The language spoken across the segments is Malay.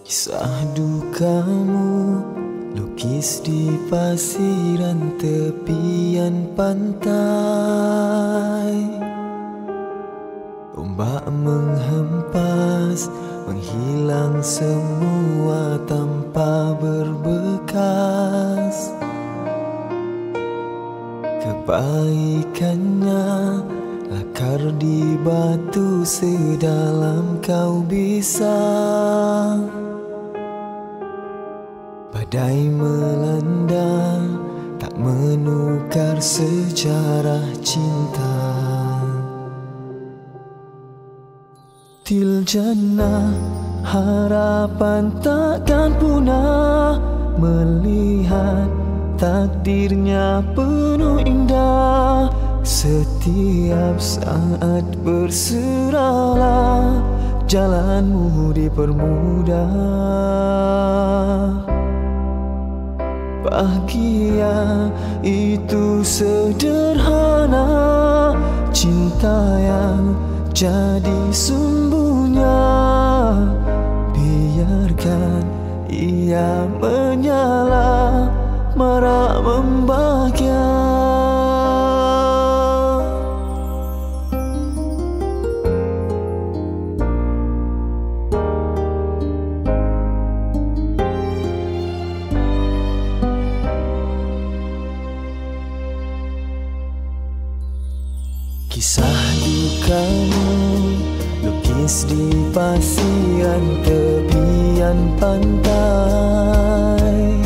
Kisah dukamu lukis di pasiran tepian pantai. Ombak menghempas, menghilang semua tanpa berbekas. Kebaikannya akar di batu sedalam kau bisa. Badai melanda tak menukar sejarah cinta. Tiljana harapan takkan punah melihat takdirnya penuh indah. Setiap saat berserahlah, jalanmu dipermudah. Bahagia itu sederhana, cinta yang jadi sumbunya. Biarkan ia menyala, marak membahagia. Kisah dukamu lukis di pasiran tepian pantai.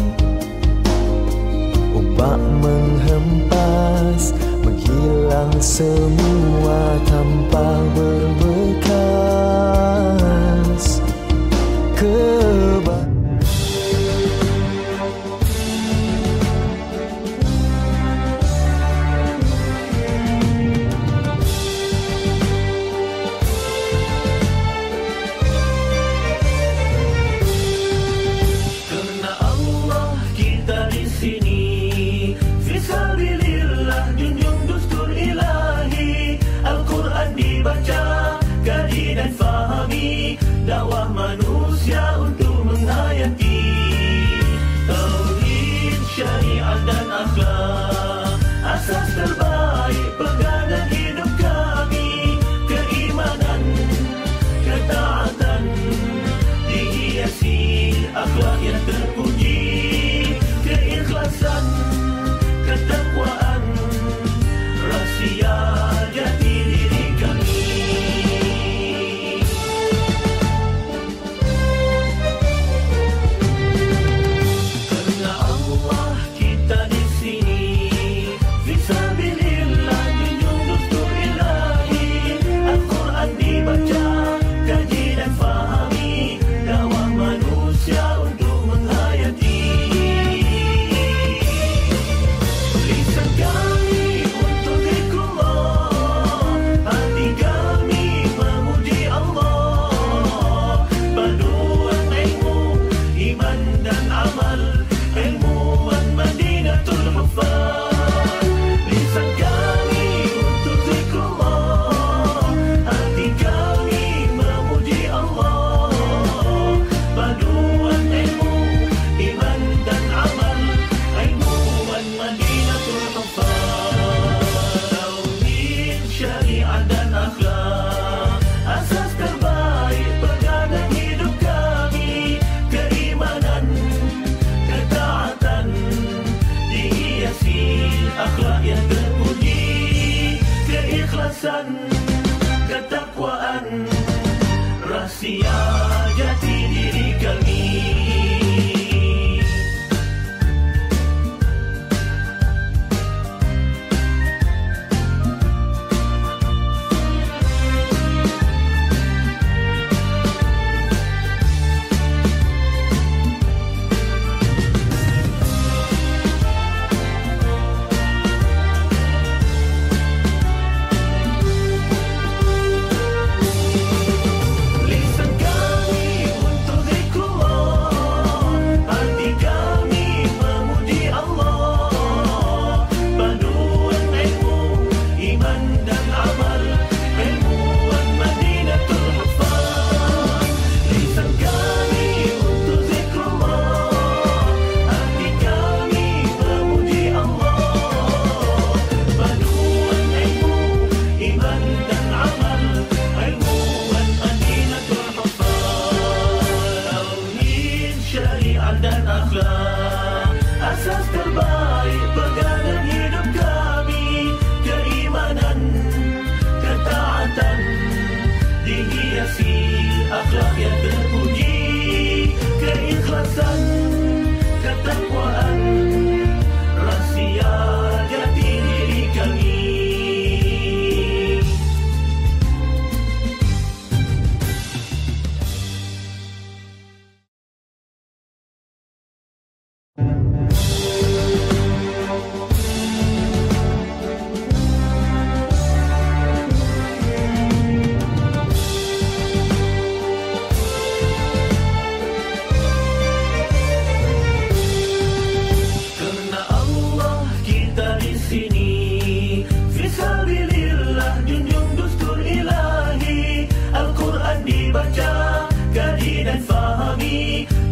Ombak menghempas, menghilang semua tanpa berbekas. Dakwah manusia untuk menghayati tauhid, syariat dan akhlak. Asas terbaik pegangan hidup kami, keimanan, ketaatan, dihiasi akhlak yang terpuji, keikhlasan, ketakwaan, rahsia jati diri kami.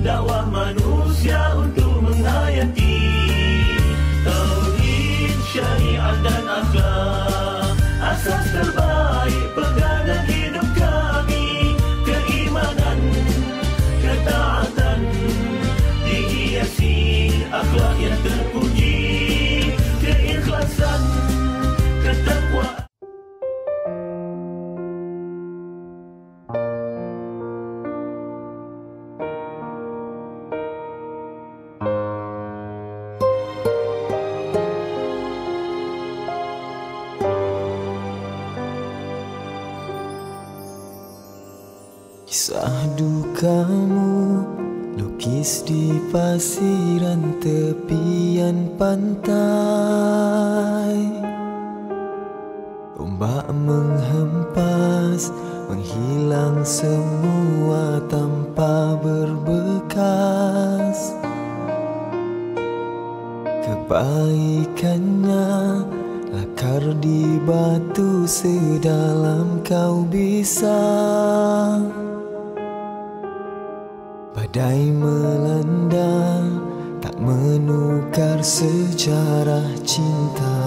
dakwah manusia untuk menghayati tauhid, syariat dan akhlak. Asas terbaik pegangan hidup kami, keimanan, ketaatan, dihiasi akhlak yang terpuji, keikhlasan, ketakwaan. Kisah dukamu lukis di pasiran tepian pantai. Ombak menghempas, menghilang semua tanpa berbekas. Kebaikannya akar di batu sedalam kau bisa. Badai melanda tak menukar sejarah cinta.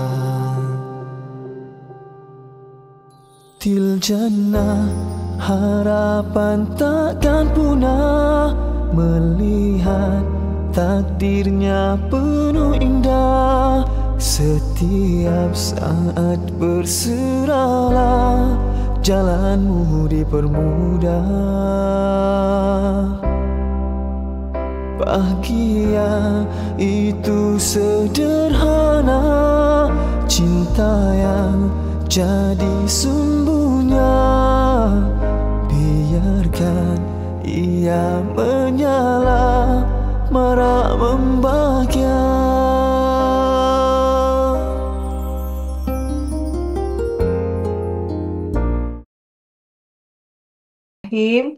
Til jannah harapan takkan punah, melihat takdirnya penuh indah. Setiap saat berserahlah, jalanmu dipermudah. Bahagia itu sederhana, cinta yang jadi sumbunya. Biarkan ia menyala, marak membahagia. Bismillahirrahmanirrahim.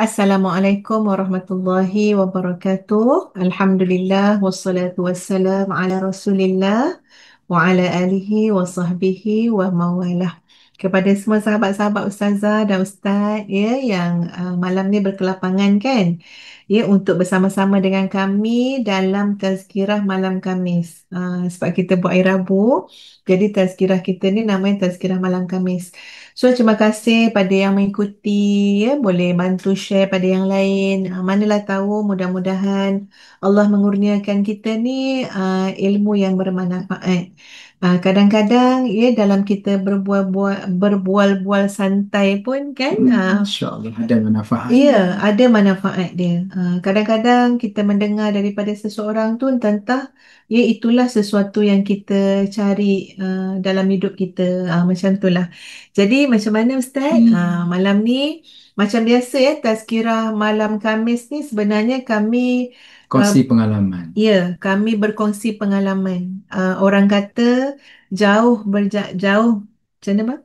Assalamualaikum warahmatullahi wabarakatuh. Alhamdulillah wassalatu wassalam ala Rasulillah wa ala alihi wa sahbihi wa mawalah. Kepada semua sahabat-sahabat ustazah dan ustaz ya yang malam ni berkelapangan kan, ya, untuk bersama-sama dengan kami dalam tazkirah malam Khamis. Sebab kita buat hari Rabu, jadi tazkirah kita ni namanya tazkirah malam Khamis. So, terima kasih pada yang mengikuti, ya, boleh bantu share pada yang lain. Manalah tahu, mudah-mudahan Allah mengurniakan kita ni ilmu yang bermanfaat. Kadang-kadang ya dalam kita berbual-bual santai pun kan, InsyaAllah ada manfaat. ya, ada manfaat dia. Kadang-kadang kita mendengar daripada seseorang tu entah ya itulah sesuatu yang kita cari dalam hidup kita. Macam itulah. Jadi macam mana Ustaz? Malam ni macam biasa ya, tazkirah malam Khamis ni sebenarnya kami Kongsi pengalaman. ya, kami berkongsi pengalaman. Orang kata jauh macam mana bang?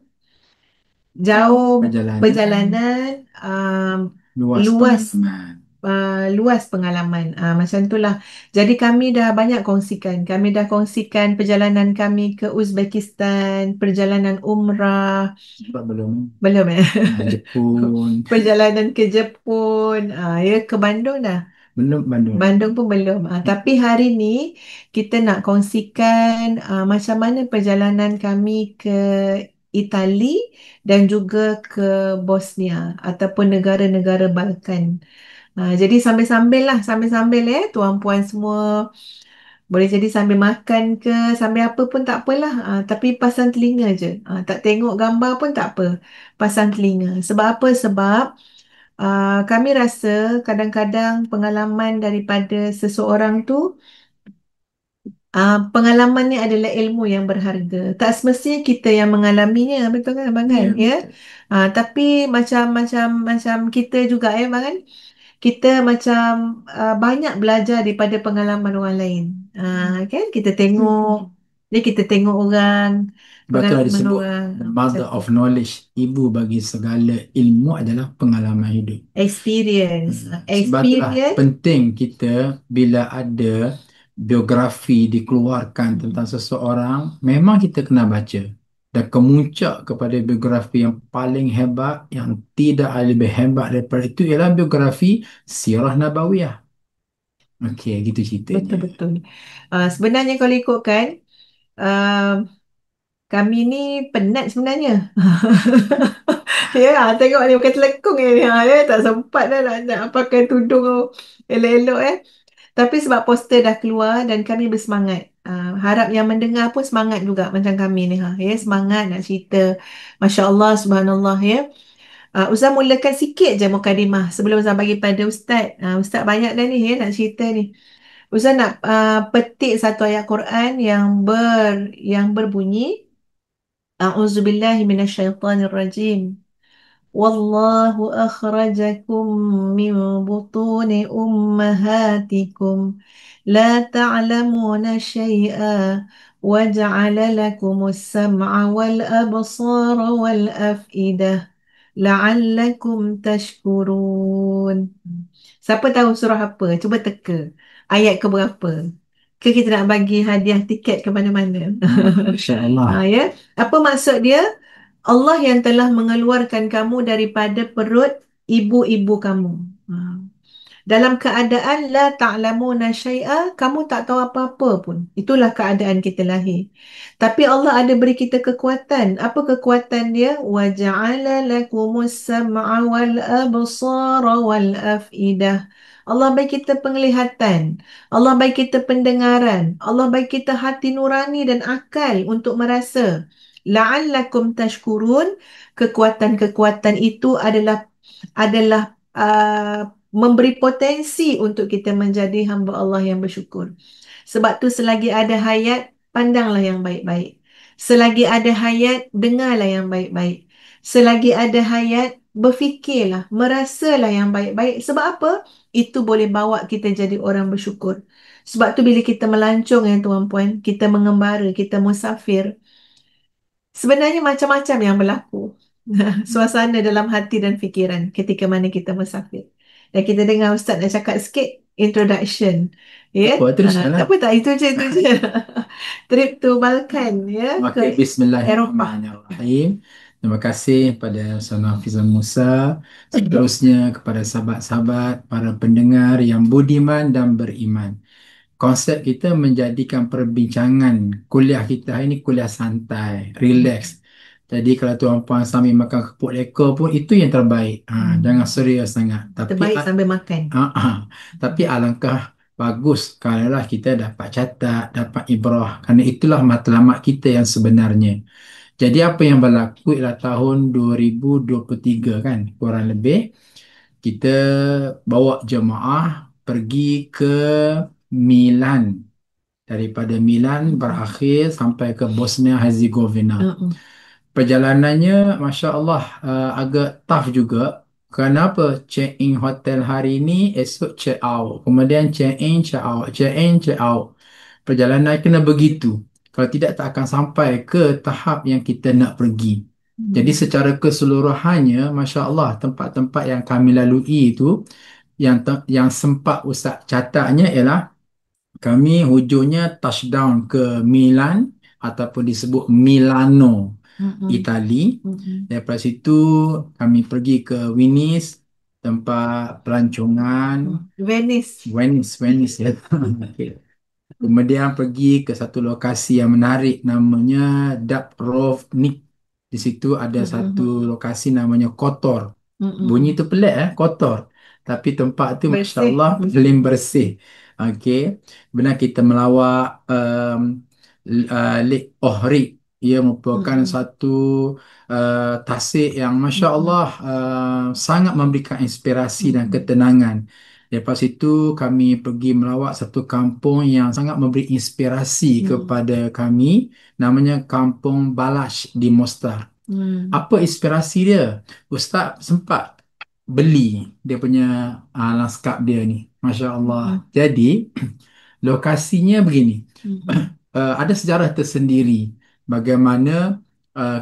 Jauh perjalanan, luas pengalaman. luas pengalaman. Macam itulah. Jadi kami dah banyak kongsikan. Kami dah kongsikan perjalanan kami ke Uzbekistan, perjalanan umrah. Belum ya? Jepun. Perjalanan ke Jepun, ya, ke Bandung dah. Bandung. Bandung pun belum. Tapi hari ni kita nak kongsikan macam mana perjalanan kami ke Itali dan juga ke Bosnia ataupun negara-negara Balkan. Jadi sambil-sambil ya, tuan puan semua boleh jadi sambil makan ke, sambil apa pun tak apalah. Tapi pasang telinga je. Tak tengok gambar pun tak apa. Pasang telinga. Sebab apa? Sebab kami rasa kadang-kadang pengalaman daripada seseorang tu, pengalaman ni adalah ilmu yang berharga. Tak semestinya kita yang mengalaminya, betul kan Abang kan? Ya. Tapi macam kita juga ya Abang kan? Kita macam banyak belajar daripada pengalaman orang lain. Kan? Kita tengok orang, Betul pengalaman disebut orang. the mother of knowledge. Ibu bagi segala ilmu adalah pengalaman hidup. Experience. Sebab itulah penting kita bila ada biografi dikeluarkan tentang seseorang, memang kita kena baca. Dan kemuncak kepada biografi yang paling hebat, yang tidak ada lebih hebat daripada itu ialah biografi Sirah Nabawiyah. Okey, gitu ceritanya. Betul-betul. Sebenarnya kalau ikutkan, uh, kami ni penat sebenarnya. Ya, tengok ni pakai telekung ni. Ya, tak sempat dah nak pakai tudung elok-elok Tapi sebab poster dah keluar dan kami bersemangat. Harap yang mendengar pun semangat juga macam kami ni. Ya, semangat nak cerita. Masya Allah, subhanallah ya. Ustaz mulakan sikit je mukadimah sebelum Ustaz bagi pada Ustaz. Ustaz banyak dah ni ya nak cerita ni. Ustaz nak petik satu ayat Quran yang berbunyi A'udzubillahi minasyaitonirrajim. والله أخرجكم من بطون أمهاتكم لا تعلمون شيئا وجعل لكم السمع والأبصار والأفئدة لعلكم تشكرون. Siapa tahu surah apa? Cuba teka. Ayat ke berapa? Ke kita nak bagi hadiah tiket ke mana-mana? InsyaAllah. Ya. Apa maksud dia? Allah yang telah mengeluarkan kamu daripada perut ibu-ibu kamu. Ha. Dalam keadaan la ta'lamuna syai'a, kamu tak tahu apa-apa pun. Itulah keadaan kita lahir. Tapi Allah ada beri kita kekuatan. Apa kekuatan dia? Wa ja'ala lakumus sam'a wal absara wal af'idah. Allah bagi kita penglihatan. Allah bagi kita pendengaran. Allah bagi kita hati nurani dan akal untuk merasa. La'allakum tashkurun. Kekuatan-kekuatan itu adalah memberi potensi untuk kita menjadi hamba Allah yang bersyukur. Sebab tu selagi ada hayat, pandanglah yang baik-baik. Selagi ada hayat, dengarlah yang baik-baik. Selagi ada hayat, berfikirlah, merasalah yang baik-baik. Sebab apa? Itu boleh bawa kita jadi orang bersyukur. Sebab tu bila kita melancong ya tuan-puan, kita mengembara, kita musafir, sebenarnya macam-macam yang berlaku. Suasana dalam hati dan fikiran ketika mana kita musafir. Dan kita dengar Ustaz nak cakap sikit introduction. Ya. Apa, teruskan lah. Tak apa tak, itu je. Trip to Balkan ya. Okey, Ke Eropah. bismillahirrahmanirrahim. Terima kasih pada Saudara Hafizan Musa. Seterusnya kepada sahabat-sahabat, para pendengar yang budiman dan beriman. Konsep kita menjadikan perbincangan kuliah kita hari ini kuliah santai, relax. Jadi kalau tuan-puan sambil makan kepuk leka pun itu yang terbaik. Jangan serius sangat. Terbaik sambil makan. Tapi alangkah bagus kalaulah kita dapat catat, dapat ibrah. Kerana itulah matlamat kita yang sebenarnya. Jadi apa yang berlaku ialah tahun 2023 kan, kurang lebih. Kita bawa jemaah pergi ke Milan. Daripada Milan berakhir sampai ke Bosnia Herzegovina. Perjalanannya Masya Allah agak tough juga. Kenapa? Check in hotel hari ini, esok check out. Kemudian check in, check out. Check in, check out. Perjalanan kena begitu. Kalau tidak tak akan sampai ke tahap yang kita nak pergi. Jadi secara keseluruhannya Masya Allah tempat-tempat yang kami lalui itu yang sempat Ustaz catatnya ialah kami hujungnya touchdown ke Milan ataupun disebut Milano, Itali. Daripada situ kami pergi ke Venice, tempat pelancongan. Venice ya. Okay. Kemudian pergi ke satu lokasi yang menarik namanya Dubrovnik. Di situ ada satu lokasi namanya Kotor. Bunyi tu pelik Kotor. Tapi tempat tu Masya Allah paling bersih. Okey. Benar kita melawat Lake Ohrid. Ia merupakan satu tasik yang Masya Allah sangat memberikan inspirasi dan ketenangan. Lepas itu kami pergi melawat satu kampung yang sangat memberi inspirasi kepada kami. Namanya Kampung Balash di Mostar. Apa inspirasi dia? Ustaz sempat beli dia punya lanskap dia ni. Masya Allah. Jadi lokasinya begini. Ada sejarah tersendiri bagaimana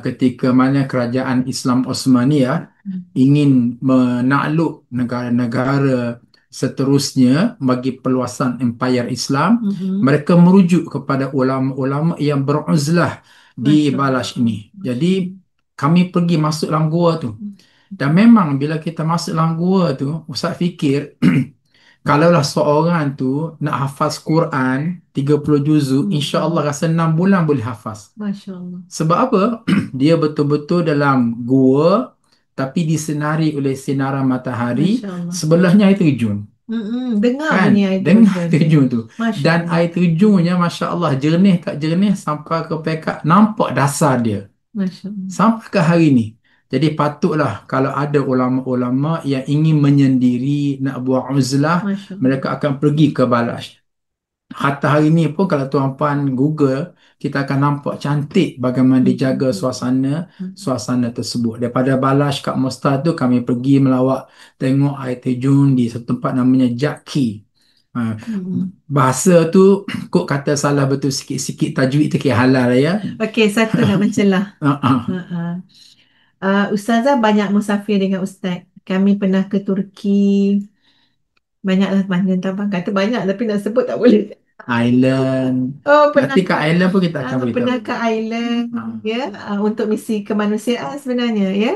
ketika mana kerajaan Islam Osmaniyah ingin menakluk negara-negara seterusnya bagi perluasan empayar Islam, mereka merujuk kepada ulama-ulama yang beruzlah di Balash ini. Jadi kami pergi masuk dalam gua tu. Dan memang bila kita masuk dalam gua tu, Ustaz fikir Kalaulah seorang tu nak hafaz Quran 30 juzuk, insya Allah rasa 6 bulan boleh hafaz. Masya Allah. Sebab apa? Dia betul-betul dalam gua, tapi disenari oleh sinaran matahari, Masya Allah. sebelahnya air terjun. Dengar Kan? bunyi air Dengar terjun. terjun tu. Masya Dan Allah. air terjunnya, Masya Allah, jernih tak jernih sampai ke pekat nampak dasar dia. Masya Allah. Sampai ke hari ni. Jadi patutlah kalau ada ulama-ulama yang ingin menyendiri, nak buat uzlah, Masya Allah. mereka akan pergi ke Balash. Hatta hari ni pun kalau tuan-puan Google, kita akan nampak cantik bagaimana dijaga suasana tersebut. Daripada Balash kat Mustar tu kami pergi melawat tengok air terjun di satu tempat namanya Jaki. Bahasa tu kok kata salah betul sikit-sikit, tajwid tu kira halal ya. Okey, satu nak mencelah. Uh-uh. Ustazah banyak musafir dengan Ustaz. Kami pernah ke Turki. Banyaklah mana tabang. Kata banyak tapi nak sebut tak boleh. Island. Oh, pernah Nanti kat Island pun kita akan beritahu. pernah ke Island ya, untuk misi kemanusiaan sebenarnya ya.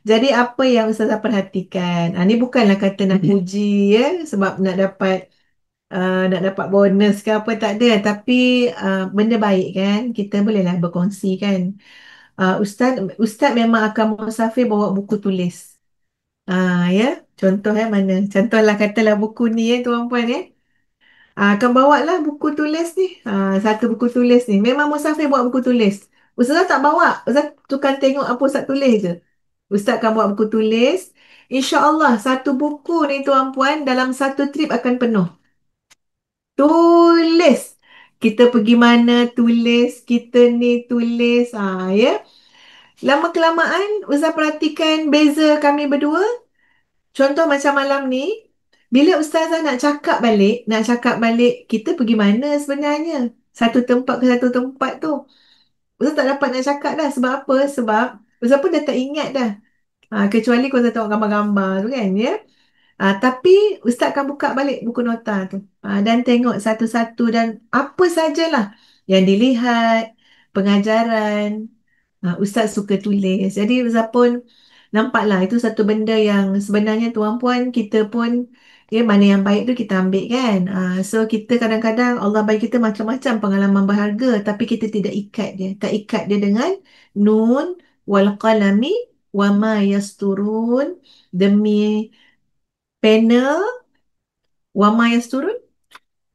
Jadi apa yang Ustazah perhatikan? Ni bukanlah kata nak puji ya, sebab nak dapat bonus ke apa, tak ada, tapi benda baik kan, kita bolehlah berkongsi kan. Ustaz memang akan musafir bawa buku tulis. Ya, contoh mana? Contohlah katalah buku ni ya tuan-puan ya. Akan bawa lah buku tulis ni. Satu buku tulis ni. Memang musafir bawa buku tulis. Ustazah tak bawa. Ustazah tukang tengok apa Ustaz tulis je. Ustaz akan bawa buku tulis. InsyaAllah satu buku ni tuan-puan dalam satu trip akan penuh. Tulis. Kita pergi mana tulis. Kita ni tulis. Ya. Lama kelamaan Ustaz perhatikan beza kami berdua. Contoh macam malam ni, bila Ustazah nak cakap balik, kita pergi mana sebenarnya? Satu tempat ke satu tempat tu. Ustazah tak dapat nak cakap dah. Sebab apa? Sebab Ustazah pun dah tak ingat dah. Kecuali kalau Ustazah tengok gambar-gambar tu kan, ya. Tapi Ustaz akan buka balik buku nota tu. Dan tengok satu-satu dan apa sajalah yang dilihat, pengajaran. Ustaz suka tulis. Jadi Ustaz pun nampaklah itu satu benda yang sebenarnya tuan-puan kita pun ya, mana yang baik tu kita ambil kan. So kita kadang-kadang Allah bagi kita macam-macam pengalaman berharga, tapi kita tidak ikat dia. Tak ikat dia dengan nun wal qalami wa ma yasturun, demi pena, wa ma yasturun,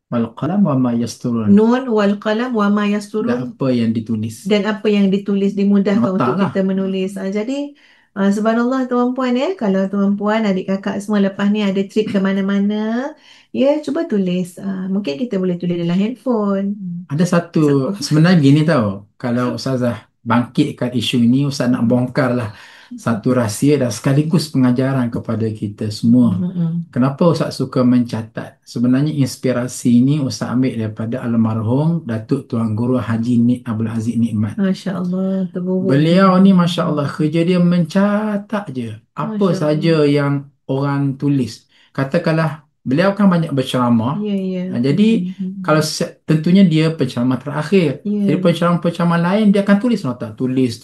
Wal qalam wa ma yasturun. nun wal qalam wa ma Dan yasturun, apa yang ditulis. dan apa yang ditulis, dimudahkan Nota untuk lah. kita menulis. Jadi subhanallah tuan-puan ya, kalau tuan-puan adik kakak semua lepas ni ada trip ke mana-mana, ya cuba tulis. Mungkin kita boleh tulis dalam handphone. Ada satu, sebenarnya gini tau, kalau Ustazah bangkitkan isu ini, Ustaz nak bongkar lah satu rahsia dan sekaligus pengajaran kepada kita semua. Kenapa Ustaz suka mencatat? Sebenarnya inspirasi ini Ustaz ambil daripada almarhum Datuk Tuan Guru Haji Abdul Aziz Nikmat. Masya Allah, terburuk. Beliau ni Masya Allah, kerja dia mencatat je apa Masya saja yang orang tulis. Katakanlah beliau kan banyak berceramah. Ya. Jadi kalau tentunya dia penceramah terakhir. Ya. Jadi penceramah-penceramah lain dia akan tulis nota, tulis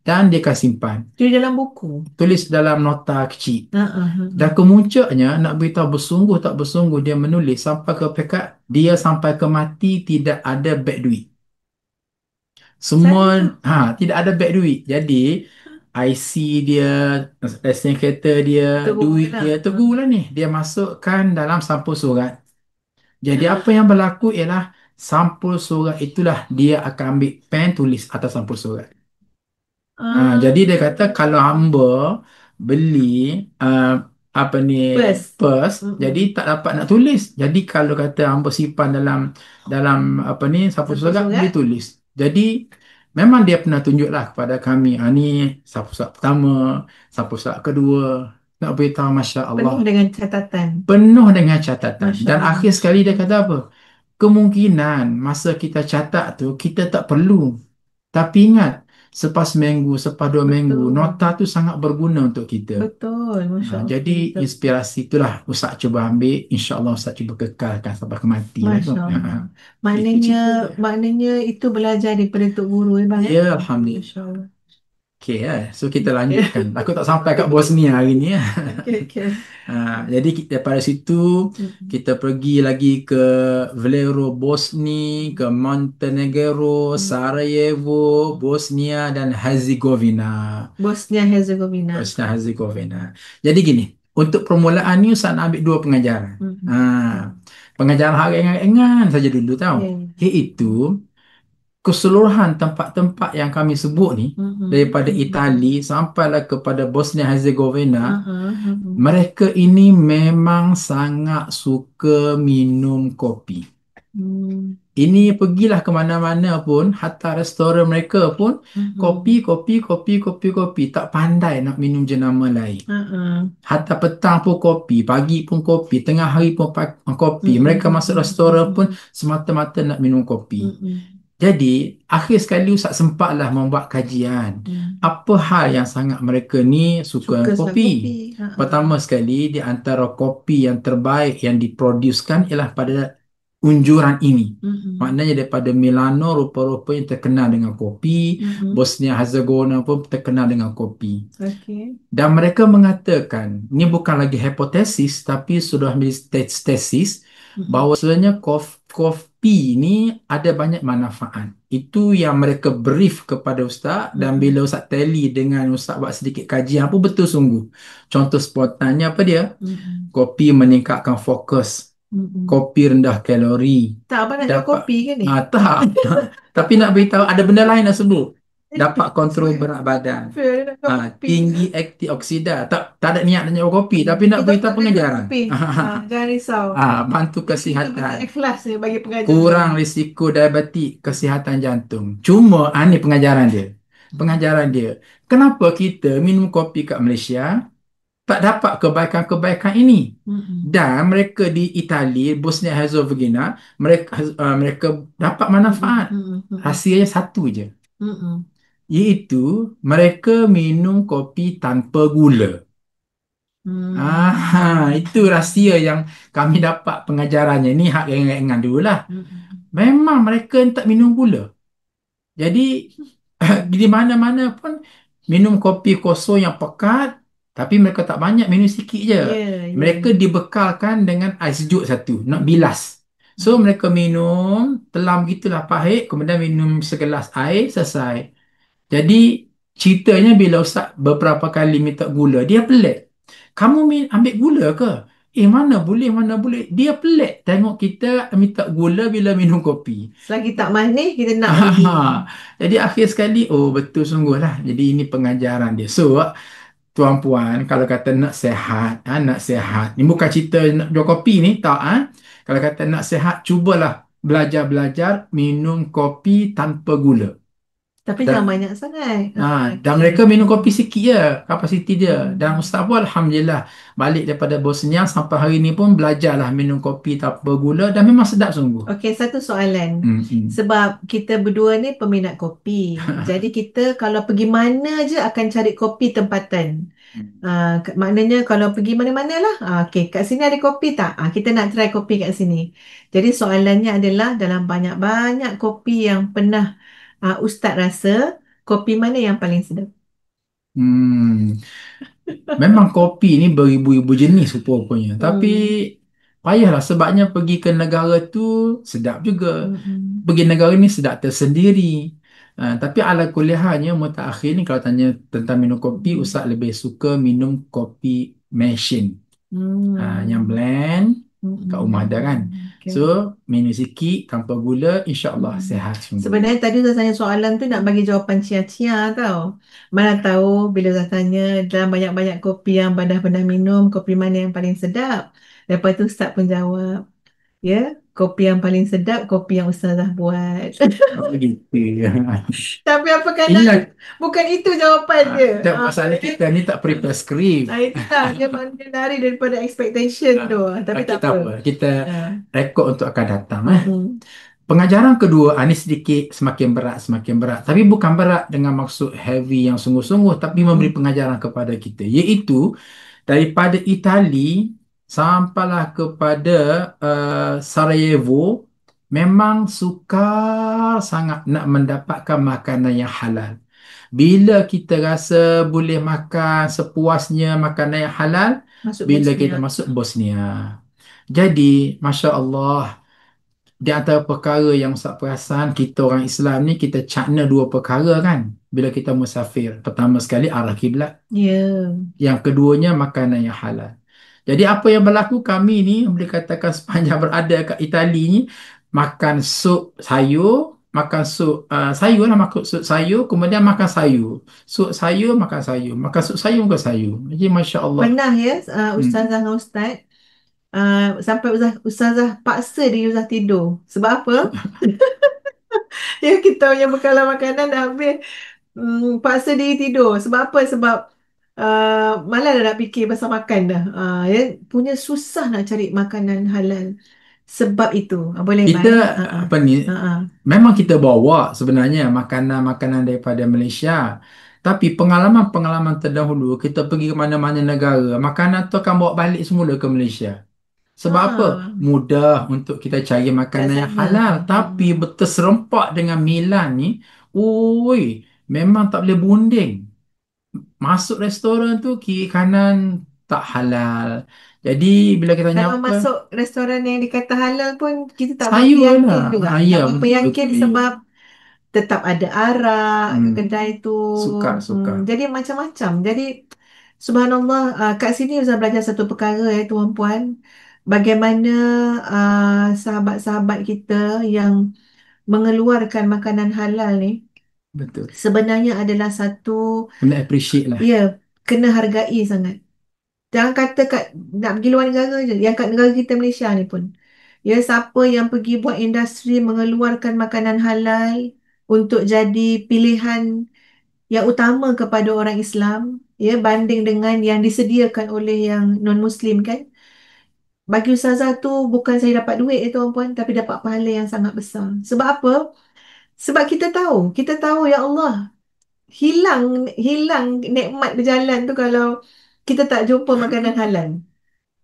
dan dia akan simpan. Tulis dalam buku. Tulis dalam nota kecil. Dan Ha. kemuncaknya nak beritahu bersungguh tak bersungguh dia menulis sampai ke pekat dia sampai ke mati tidak ada beg duit. Semua tidak ada beg duit. Jadi IC dia, lesen kereta dia, duit dia tegulah ni. Dia masukkan dalam sampul surat. Jadi apa yang berlaku ialah sampul surat itulah dia akan ambil pen tulis atas sampul surat. Jadi dia kata kalau hamba beli apa ni pers, jadi tak dapat nak tulis. Jadi kalau kata hamba simpan dalam apa ni sampul surat boleh tulis. Jadi memang dia pernah tunjuklah kepada kami, ni sampul surat pertama, sampul surat kedua. Nak beritahu Masya Allah. Penuh dengan catatan. Penuh dengan catatan. Masya Dan Allah. akhir sekali dia kata apa? Kemungkinan masa kita catat tu kita tak perlu. Tapi ingat, selepas seminggu, selepas 2 minggu, nota tu sangat berguna untuk kita. Betul, Masya Allah. Jadi inspirasi itulah Ustaz cuba ambil. InsyaAllah Ustaz cuba kekalkan sampai ke mati. Masya Allah. Maknanya itu belajar daripada Tok Guru bang. Ya, Alhamdulillah. Masya Allah. Okey so kita lanjutkan. Aku tak sampai kat Bosnia hari ni Okey. Jadi daripada situ kita pergi lagi ke Vlero Bosni, ke Montenegro, Sarajevo, Bosnia dan Herzegovina. Bosnia Herzegovina. Bosnia Herzegovina. Jadi gini, untuk permulaan ni Ustaz nak ambil dua pengajaran. Pengajaran hal ringan-ringan saja dulu tahu. Iaitu keseluruhan tempat-tempat yang kami sebut ni daripada Itali sampailah kepada Bosnia Herzegovina, mereka ini memang sangat suka minum kopi. Ini pergilah ke mana-mana pun, hatta restoran mereka pun kopi, kopi, kopi, kopi, kopi. Tak pandai nak minum jenama lain. Hatta petang pun kopi, pagi pun kopi, tengah hari pun kopi. Mereka masuk restoran pun semata-mata nak minum kopi. Jadi, akhir sekali Ustaz sempatlah membuat kajian. Apa hal yang sangat mereka ni suka kopi? Pertama sekali, di antara kopi yang terbaik yang diproducekan ialah pada unjuran ini. Maknanya daripada Milano rupa-rupanya terkenal dengan kopi, Bosnia Herzegovina pun terkenal dengan kopi. Dan mereka mengatakan, ini bukan lagi hipotesis tapi sudah menjadi tesis, bahawa sebenarnya kopi ni ada banyak manfaat. Itu yang mereka brief kepada Ustaz, dan bila Ustaz tally dengan Ustaz buat sedikit kajian pun betul sungguh. Contoh spontannya apa dia? Kopi meningkatkan fokus. Kopi rendah kalori. Tak, abang nak jual kopi ke ni? Tak. Tapi nak beritahu ada benda lain nak sebut. Dapat kontrol berat badan. Tinggi antioksidan. Tak ada niat nak jual kopi, tapi nak beritahu pengajaran. Jangan risau. Bantu kesihatan. Ikhlas ni bagi pengajaran. Kurang risiko diabetik, kesihatan jantung. Cuma ni pengajaran dia. Pengajaran dia. Kenapa kita minum kopi kat Malaysia tak dapat kebaikan-kebaikan ini? Dan mereka di Itali, Bosnia Herzegovina, mereka dapat manfaat. Rahsianya satu je. Iaitu mereka minum kopi tanpa gula. Itu rahsia yang kami dapat pengajarannya. Ni hak ringan-ringan dululah. Memang mereka tak minum gula. Jadi di mana-mana pun minum kopi kosong yang pekat, tapi mereka tak banyak, minum sikit je. Mereka dibekalkan dengan ais sejuk satu, nak bilas. So mereka minum, telam gitulah pahit, kemudian minum segelas air, selesai. Jadi ceritanya bila Ustaz beberapa kali minta gula, dia pelik. Kamu ambil gula ke? Mana boleh, mana boleh. Dia pelik tengok kita minta gula bila minum kopi. Selagi tak manis, kita nak lagi. Jadi akhir sekali, betul sungguh lah. Jadi ini pengajaran dia. So, tuan-puan, kalau kata nak sihat, nak sihat. Ni bukan cerita nak jual kopi ni, tak. Kalau kata nak sihat, cubalah belajar-belajar minum kopi tanpa gula. Tapi jangan banyak sangat. Dan mereka minum kopi sikit je, kapasiti dia. Dan Ustaz pun Alhamdulillah balik daripada Bosnia sampai hari ni pun belajarlah minum kopi tanpa gula, dan memang sedap sungguh. Okey, satu soalan. Sebab kita berdua ni peminat kopi. Jadi kita kalau pergi mana je akan cari kopi tempatan. Maknanya kalau pergi mana-mana lah, okey, kat sini ada kopi tak? Kita nak try kopi kat sini. Jadi soalannya adalah, dalam banyak-banyak kopi yang pernah Ustaz rasa, kopi mana yang paling sedap? Memang kopi ni beribu-ibu jenis rupa-rupanya. Tapi payahlah, sebabnya pergi ke negara tu sedap juga. Pergi negara ni sedap tersendiri. Tapi ala kuliahnya mutakhir ni kalau tanya tentang minum kopi, Ustaz lebih suka minum kopi machine. Yang blend kat rumah ada kan. So minum sikit tanpa gula, insya-Allah sihat semua. Sebenarnya tadi saya tanya soalan tu nak bagi jawapan cia-cia tau. Mana tahu bila saya tanya dalam banyak-banyak kopi yang Abang dah pernah minum, kopi mana yang paling sedap. Lepas tu Ustaz pun jawab, ya, kopi yang paling sedap kopi yang Ustaz dah buat. Begitu. Tapi apa kadang bukan itu jawapan dia. Masalah kita ni tak prepare skrip. Itulah dia lari daripada expectation tu. Tapi tak apa. Kita rekod untuk akan datang. Pengajaran kedua, ini sedikit semakin berat. Tapi bukan berat dengan maksud heavy yang sungguh-sungguh, tapi memberi pengajaran kepada kita. Iaitu daripada Itali sampailah kepada Sarajevo, memang sukar sangat nak mendapatkan makanan yang halal. Bila kita rasa boleh makan sepuasnya makanan yang halal, Masuk bila Bosnia. kita masuk Bosnia. Jadi, Masya Allah, di antara perkara yang Ustaz perasan, kita orang Islam ni, kita cakna dua perkara kan, bila kita musafir. Pertama sekali, arah kiblat. Ya. Yang keduanya, makanan yang halal. Jadi apa yang berlaku kami ni, boleh katakan sepanjang berada kat Itali ni, makan sup sayur, makan sup sayur lah, makan sup sayur, kemudian makan sayur. Sup sayur, makan sayur. Makan sup sayur, makan sayur. Jadi Masya Allah. Pernah ya, Hmm. ustazah dengan ustaz, sampai ustazah paksa dia ustazah tidur. Sebab apa? Ya, kita punya bekalan makanan dah habis. Paksa diri tidur. Sebab apa? Sebab malas dah nak fikir pasal makan dah. Ya, punya susah nak cari makanan halal. Sebab itu. Boleh, Kita Bai? apa ni, memang kita bawa sebenarnya makanan-makanan daripada Malaysia. Tapi pengalaman-pengalaman terdahulu, kita pergi ke mana-mana negara, makanan tu akan bawa balik semula ke Malaysia. Sebab apa? Mudah untuk kita cari Kat makanan yang sana. halal. Tapi berterserempak dengan Milan ni, oi, memang tak boleh berunding. Masuk restoran tu, kiri kanan tak halal. Jadi bila kita Kalau nyapa, masuk restoran yang dikata halal pun kita tak berapa sayur lah. yakin juga. Ya, Tak berapa yakin betul. sebab tetap ada arak kat Hmm, kedai tu. suka. Jadi macam-macam. Jadi subhanallah, kat sini saya belajar satu perkara tuan puan. Bagaimana sahabat-sahabat kita yang mengeluarkan makanan halal ni Betul. sebenarnya adalah satu, Kena appreciate lah. ya, kena hargai sangat. Jangan kata nak pergi luar negara je. Yang kat negara kita Malaysia ni pun. Ya, siapa yang pergi buat industri mengeluarkan makanan halal untuk jadi pilihan yang utama kepada orang Islam, ya, banding dengan yang disediakan oleh yang non-Muslim kan. Bagi ustazah tu bukan saya dapat duit tuan puan, tapi dapat pahala yang sangat besar. Sebab apa? Sebab kita tahu ya Allah, hilang hilang nikmat berjalan tu kalau kita tak jumpa makanan halal.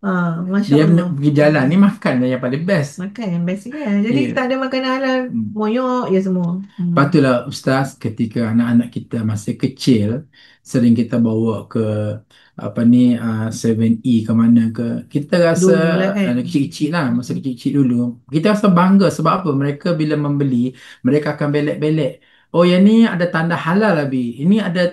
Masya Dia Allah. pergi jalan ni makan yang paling best. Makan yang best kan. Jadi Ya. tak ada makanan halal, Hmm. moyok je semua. Patulah Ustaz, ketika anak-anak kita masih kecil, sering kita bawa ke apa ni 7E ke mana ke. Kita rasa Dulu lah kan. kecil-kecil lah, masa kecil-kecil dulu. Kita rasa bangga sebab apa? Mereka bila membeli, mereka akan belek-belek. Oh, yang ni ada tanda halal Abi. Ini ada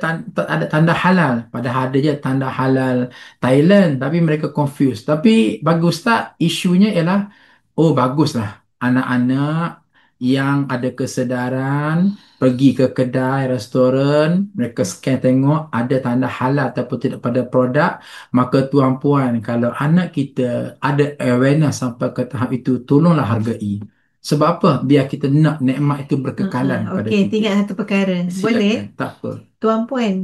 tanda halal. Padahal ada je tanda halal Thailand, tapi mereka confused. Tapi bagi Ustaz, isunya ialah, oh baguslah anak-anak yang ada kesedaran pergi ke kedai, restoran, mereka scan tengok ada tanda halal ataupun tidak pada produk, maka tuan puan, kalau anak kita ada awareness sampai ke tahap itu, tolonglah hargai. Sebab apa? Biar kita nak nikmat itu berkekalan pada Okey, kita. tinggal satu perkara. Boleh, Silakan, tak apa. tuan puan.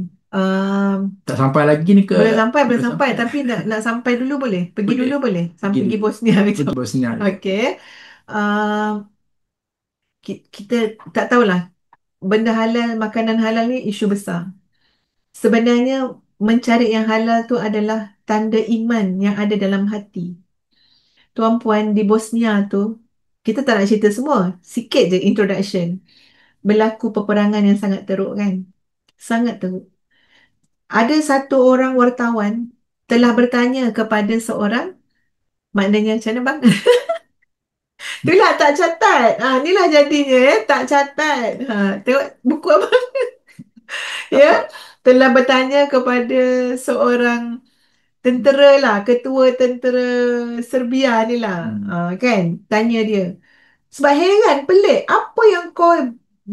Tak sampai lagi ni ke? Boleh sampai. Tapi nak sampai dulu boleh. Pergi Boleh. dulu boleh. Sampai Pergi pergi dulu. Bosnia gitu. Pergi Bosnia. Okey. Um, kita tak tahulah. Benda halal, makanan halal ni isu besar. Sebenarnya mencari yang halal tu adalah tanda iman yang ada dalam hati. Tuan puan, di Bosnia tu, kita tak nak cerita semua. Sikit je introduction. Berlaku peperangan yang sangat teruk kan. Sangat teruk. Ada satu orang wartawan telah bertanya kepada seorang, maknanya macam mana bang? Itulah tak catat. Inilah jadinya tak catat. Tengok buku apa? Ya, telah bertanya kepada seorang tentera lah, ketua tentera Serbia ni lah. Kan, tanya dia. Sebab heran, pelik. Apa yang kau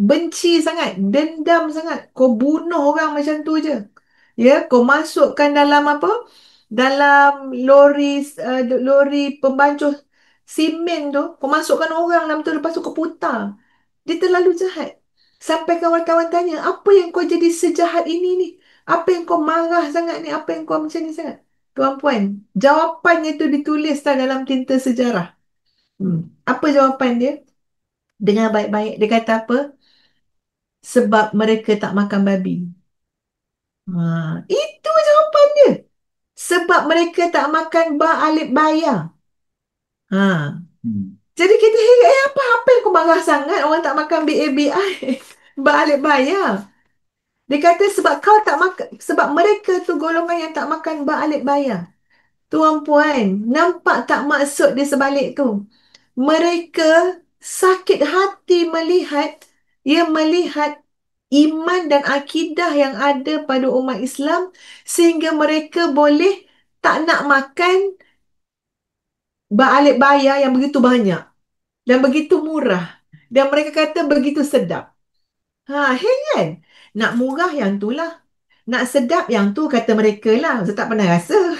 benci sangat, dendam sangat, kau bunuh orang macam tu je. Ya, kau masukkan dalam apa? Dalam lori pembancuh simen tu, kau masukkan orang dalam tu, lepas tu kau putar. Dia terlalu jahat. Sampai kawan-kawan tanya, apa yang kau jadi sejahat ini ni? Apa yang kau marah sangat ni? Apa yang kau macam ni sangat? Tuan puan, jawapannya tu ditulis dalam tinta sejarah. Apa jawapan dia? Dengar baik-baik. Dia kata apa? Sebab mereka tak makan babi. Itu jawapan dia. Sebab mereka tak makan alif bayar. Jadi kita heran, apa yang kau marah sangat orang tak makan BABI? Alif bayar. Dia kata sebab kau tak makan, sebab mereka tu golongan yang tak makan balik bayar. Tuan puan, nampak tak maksud di sebalik tu? Mereka sakit hati melihat, melihat iman dan akidah yang ada pada umat Islam sehingga mereka boleh tak nak makan balik bayar yang begitu banyak dan begitu murah. Dan mereka kata begitu sedap. Kan? Nak murah yang tu lah. Nak sedap yang tu kata mereka lah. Saya tak pernah rasa.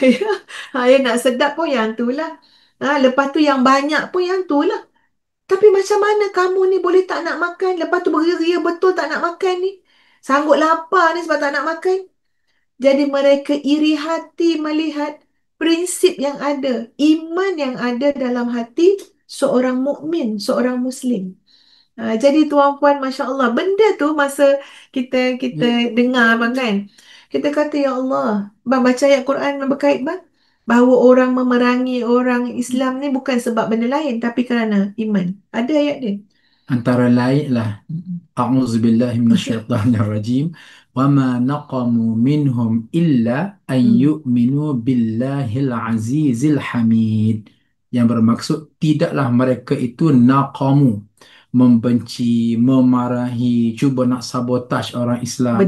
Nak sedap pun yang tu lah. Lepas tu yang banyak pun yang tu lah. Tapi macam mana kamu ni boleh tak nak makan? Lepas tu beria betul tak nak makan ni. Sanggup lapar ni sebab tak nak makan. Jadi mereka iri hati melihat prinsip yang ada, iman yang ada dalam hati seorang mukmin, seorang Muslim. Jadi tuan-puan, Masya Allah, benda tu masa kita dengar bang kan, kita kata, Ya Allah, bang baca ayat Quran yang berkait bang, bahawa orang memerangi orang Islam ni bukan sebab benda lain, tapi kerana iman. Ada ayat dia. Antara lain lah, A'udzubillahi minasyaitonirrajim. Wa ma naqamu minhum illa an yu'minu billahil azizil hamid. Yang bermaksud tidaklah mereka itu naqamu, membenci, memarahi, cuba nak sabotaj orang Islam,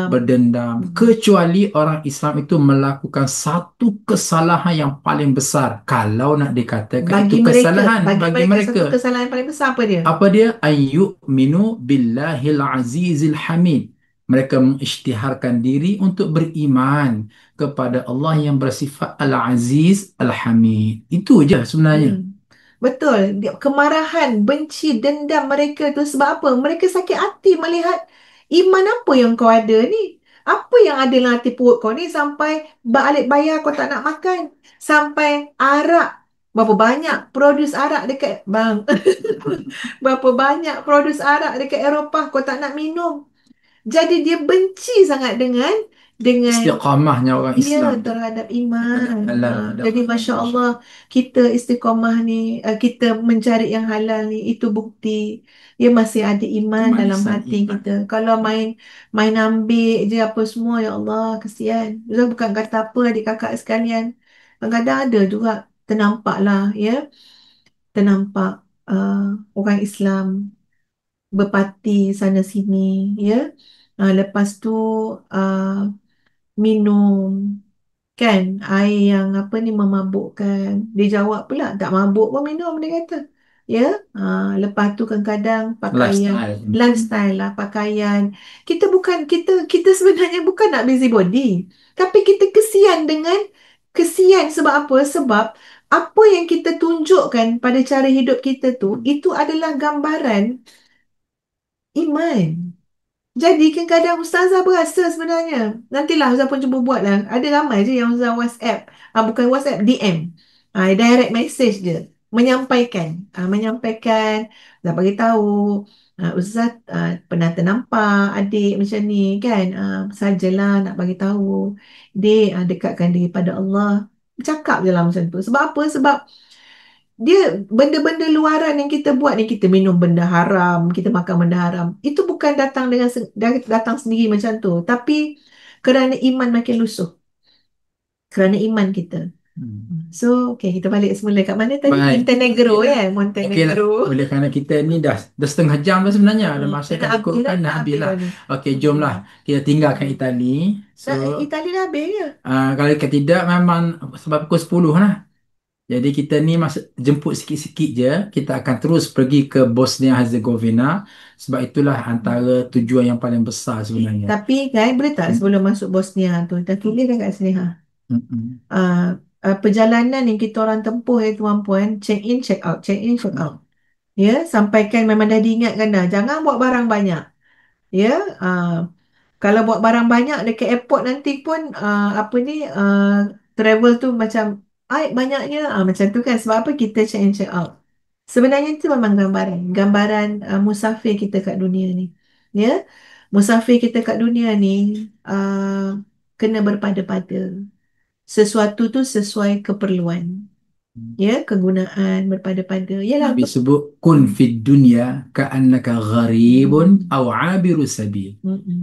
berdendam, kecuali orang Islam itu melakukan satu kesalahan yang paling besar. Kalau nak dikatakan itu kesalahan bagi mereka, satu kesalahan paling besar apa dia? Apa dia? Ayyuminu billahil azizil hamid. Mereka mengisytiharkan diri untuk beriman kepada Allah yang bersifat Al-Aziz Al-Hamid. Itu je sebenarnya. Betul. Kemarahan, benci, dendam mereka tu sebab apa? Mereka sakit hati melihat iman apa yang kau ada ni. Apa yang ada dalam hati perut kau ni sampai balik bayar kau tak nak makan. Sampai arak. Berapa banyak produce arak dekat bang. Berapa banyak produce arak dekat Eropah kau tak nak minum. Jadi dia benci sangat dengan Istiqamahnya orang Islam terhadap iman. Jadi Masya Allah, kita istiqamah ni, kita mencari yang halal ni, itu bukti dia masih ada iman dalam hati kita. Kalau main ambil je apa semua, ya Allah, kesian. Saya bukan kata apa adik kakak sekalian. Kadang-kadang ada juga ternampak lah, ternampak orang Islam berparti sana sini, lepas tu uh, minum kan air yang apa ni memabukkan. Dia jawab pula tak mabuk pun minum, dia kata. Lepas tu kadang-kadang pakaian, lifestyle lah, pakaian. Kita sebenarnya bukan nak busybody, tapi kita kesian sebab apa? Sebab apa yang kita tunjukkan pada cara hidup kita tu, itu adalah gambaran iman. Jadi kadang-kadang ustazah berasa sebenarnya. Nantilah ustazah pun cuba buat lah. Ada ramai je yang ustazah WhatsApp. Bukan WhatsApp, DM. Direct message je. Menyampaikan. Ustazah bagi tahu. Ustazah pernah ternampak adik macam ni kan. Sajalah nak bagi tahu. Dek, dekatkan diri pada Allah. Cakap je lah macam tu. Sebab apa? Sebab dia benda-benda luaran yang kita buat ni, kita minum benda haram, kita makan benda haram, itu bukan datang sendiri macam tu, tapi kerana iman makin lusuh, kerana iman kita. So okay, kita balik semula kat mana tadi? Montenegro ya, Montenegro. Oleh kerana kita ni dah setengah jam dah sebenarnya, ada masa kat ikutkan dah habis lah. Okey, jomlah kita tinggalkan Itali. So Itali dah habis ke? Kalau tidak memang sebab pukul 10 lah. Jadi kita ni jemput sikit-sikit je. Kita akan terus pergi ke Bosnia Herzegovina. Sebab itulah antara tujuan yang paling besar sebenarnya. Tapi kan boleh tak sebelum masuk Bosnia tu, kita tulis kat sini perjalanan yang kita orang tempuh tuan puan, check in, check out, check in, check out. Sampaikan memang dah diingatkan dah. Jangan buat barang banyak. Kalau buat barang banyak dekat airport nanti pun travel tu macam banyaknya macam tu kan. Sebab apa? Kita check in check out. Sebenarnya itu memang gambaran musafir kita kat dunia ni. Musafir kita kat dunia ni kena berpada-pada. Sesuatu tu sesuai keperluan. Ya, kegunaan berpada-pada. Yalah, Nabi sebut kun fid dunya ka'annaka gharibun aw abiru sabil.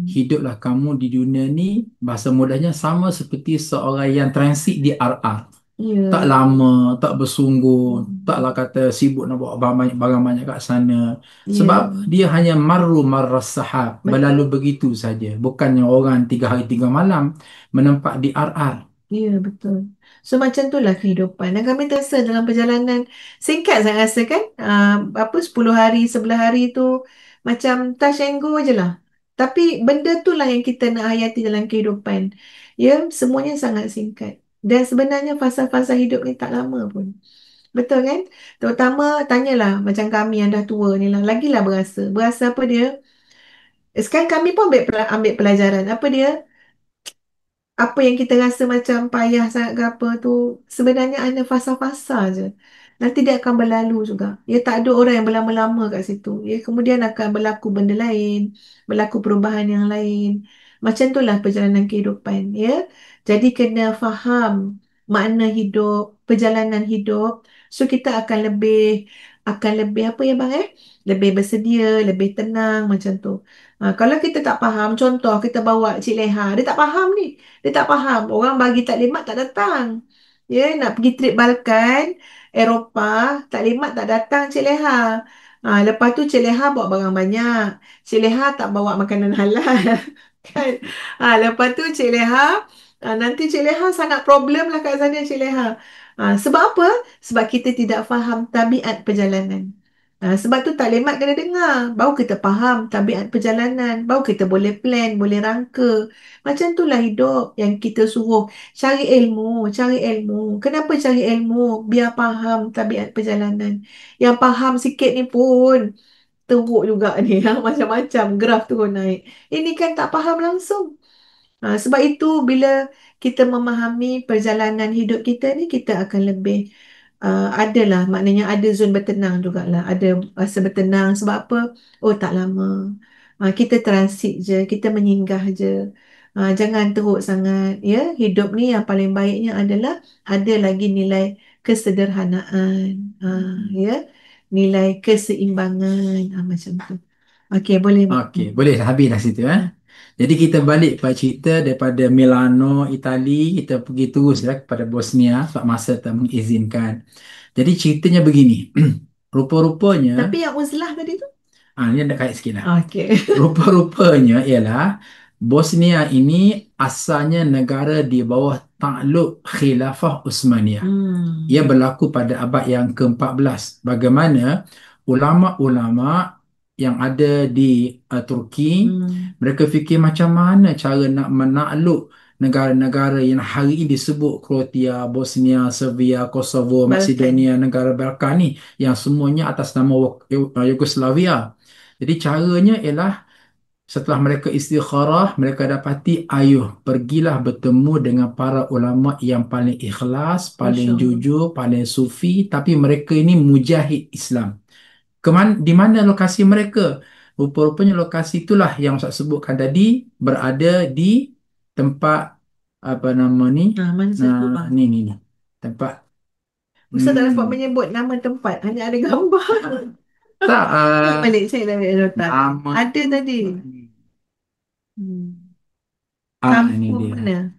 Hiduplah kamu di dunia ni, bahasa mudahnya sama seperti seorang yang transit di RR. Ya. Tak lama, tak bersungguh, taklah kata sibuk nak bawa barang banyak kat sana. Sebab dia hanya marras sahab, berlalu begitu saja. Bukannya orang 3 hari 3 malam menempat di RR. Ya, betul. So, macam itulah kehidupan. Dan kami terasa dalam perjalanan singkat saya rasa kan. 10 hari, 11 hari tu macam touch and go je lah. Tapi benda tu lah yang kita nak hayati dalam kehidupan. Ya, semuanya sangat singkat. Dan sebenarnya fasa-fasa hidup ni tak lama pun. Betul kan? Terutama tanyalah macam kami yang dah tua ni lah. Lagilah berasa. Berasa apa dia? Sekarang kami pun ambil pelajaran. Apa dia? Apa yang kita rasa macam payah sangat ke apa tu sebenarnya hanya fasa-fasa je. Nanti dia akan berlalu juga. Ya, tak ada orang yang berlama-lama kat situ. Ya, kemudian akan berlaku benda lain, berlaku perubahan yang lain. Macam itulah perjalanan kehidupan, ya. Jadi kena faham makna hidup, perjalanan hidup. So kita akan lebih apa ya bang Lebih bersedia, lebih tenang macam tu. Kalau kita tak faham, contoh kita bawa Cik Leha, dia tak faham ni. Dia tak faham. Orang bagi taklimat tak datang. Ya, nak pergi trip Balkan, Eropah, taklimat tak datang Cik Leha. Lepas tu Cik Leha bawa barang banyak. Cik Leha tak bawa makanan halal. Kan? Lepas tu Cik Leha, nanti Cik Leha sangat problem lah kat sana Cik Leha. Sebab apa? Sebab kita tidak faham tabiat perjalanan. Sebab tu taklimat kena dengar. Baru kita faham tabiat perjalanan. Baru kita boleh plan, boleh rangka. Macam itulah hidup yang kita suruh cari ilmu, cari ilmu. Kenapa cari ilmu? Biar faham tabiat perjalanan. Yang faham sikit ni pun teruk juga ni. Macam-macam graf turun naik. Ini kan tak faham langsung. Sebab itu bila kita memahami perjalanan hidup kita ni, kita akan lebih adalah maknanya ada zon bertenang jugalah. Ada rasa bertenang sebab apa? Oh, tak lama. Kita transit je, kita menyinggah je. Jangan teruk sangat. Ya, hidup ni yang paling baiknya adalah ada lagi nilai kesederhanaan. Ya, nilai keseimbangan. Macam tu. Okey, boleh. Okey, boleh habis dah situ Jadi kita balik pada cerita daripada Milano, Itali, kita pergi teruslah kepada Bosnia sebab masa tak mengizinkan. Jadi ceritanya begini. Rupa-rupanya Tapi yang uzlah tadi tu? Ini ada kait sikit lah. Okey. Rupa-rupanya ialah Bosnia ini asalnya negara di bawah takluk Khilafah Uthmaniyah. Ia berlaku pada abad yang ke-14. Bagaimana ulama-ulama yang ada di Turki, mereka fikir macam mana cara nak menakluk negara-negara yang hari ini disebut Kroatia, Bosnia, Serbia, Kosovo, Macedonia, negara Balkan ni yang semuanya atas nama Yugoslavia. Jadi caranya ialah setelah mereka istikharah, mereka dapati ayuh pergilah bertemu dengan para ulama yang paling ikhlas, paling jujur, paling sufi, tapi mereka ini mujahid Islam. Di mana lokasi mereka? Rupa-rupanya lokasi itulah yang Ustaz sebutkan tadi berada di tempat apa nama ni? Ni. Tempat Ustaz tak dapat menyebut nama tempat, hanya ada gambar. Tak. Balik saya dah notat. Ada tadi. Ini dia. Mana?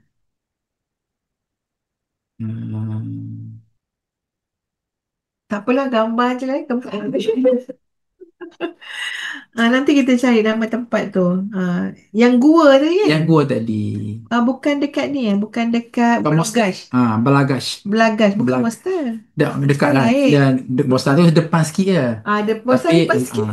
Tak apalah, gambar je lah tempat. Nanti kita cari nama tempat tu. Yang gua tadi kan? Yang gua tadi. Bukan dekat ni bukan dekat Belagash. Belagash. Belagash bukan Mostar. Dekat lah. Dan Mostar tu depan sikit je. Mostar depan sikit.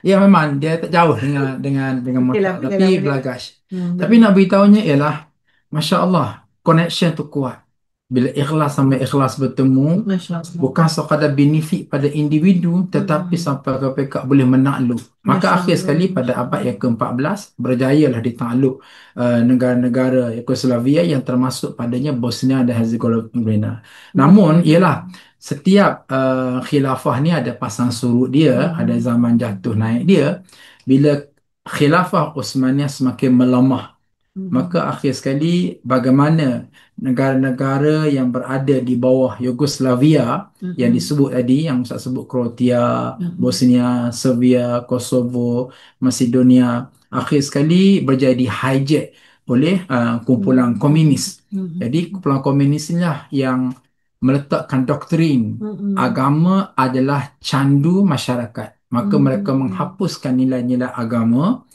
Ya, memang dia tak jauh dengan Mostar. Tapi Belagash. Tapi nak beritahunya ialah Masya Allah, connection tu kuat. Bila ikhlas sampai ikhlas bertemu, bukan sekadar benefit pada individu, tetapi sampai ke pekak boleh menakluk. Maka akhir sekali pada abad yang ke-14, berjayalah ditakluk negara-negara Yugoslavia yang termasuk padanya Bosnia dan Herzegovina. Namun, ialah setiap khilafah ni ada pasang surut dia, ada zaman jatuh naik dia. Bila khilafah Uthmaniyah semakin melemah, Maka akhir sekali bagaimana negara-negara yang berada di bawah Yugoslavia yang disebut tadi, yang Ustaz sebut Kroatia, Bosnia, Serbia, Kosovo, Macedonia, akhir sekali berjadi hijack oleh kumpulan komunis. Jadi kumpulan komunis inilah yang meletakkan doktrin agama adalah candu masyarakat. Maka mereka menghapuskan nilai-nilai agama,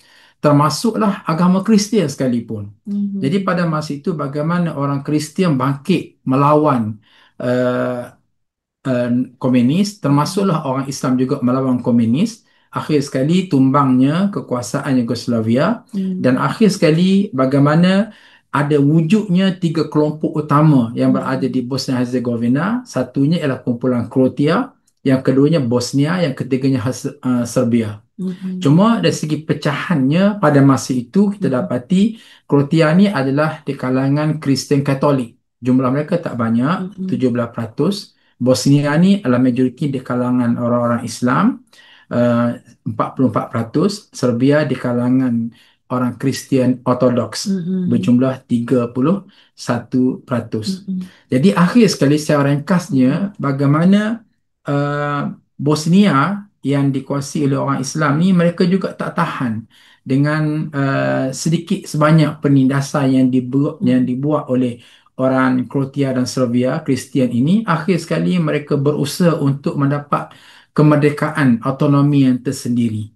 termasuklah agama Kristian sekalipun. Jadi pada masa itu bagaimana orang Kristian bangkit melawan uh, komunis, termasuklah orang Islam juga melawan komunis. Akhir sekali tumbangnya kekuasaan Yugoslavia, dan akhir sekali bagaimana ada wujudnya tiga kelompok utama yang berada di Bosnia Herzegovina. Satunya ialah kumpulan Kroatia, yang keduanya Bosnia, yang ketiganya Serbia. Cuma dari segi pecahannya pada masa itu kita dapati Kroatia ni adalah di kalangan Kristian Katolik. Jumlah mereka tak banyak, 17%. Bosnia ni adalah majoriti di kalangan orang-orang Islam, 44%. Serbia di kalangan orang Kristian Ortodoks, berjumlah 31%. Jadi akhir sekali secara ringkasnya bagaimana Bosnia yang dikuasai oleh orang Islam ni, mereka juga tak tahan dengan sedikit sebanyak penindasan yang dibuat oleh orang Kroatia dan Serbia Kristian ini. Akhir sekali mereka berusaha untuk mendapat kemerdekaan autonomi yang tersendiri.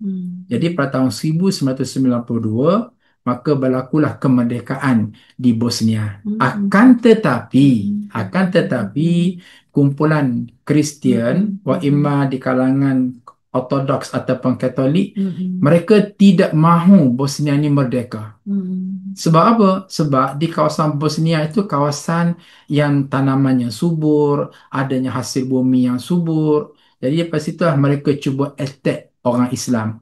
Jadi pada tahun 1992 maka berlakulah kemerdekaan di Bosnia. Akan tetapi kumpulan Kristian wa imma di kalangan Ortodoks ataupun Katolik, mereka tidak mahu Bosnia ni merdeka. Sebab apa? Sebab di kawasan Bosnia itu kawasan yang tanamannya subur, adanya hasil bumi yang subur. Jadi lepas itulah mereka cuba attack orang Islam.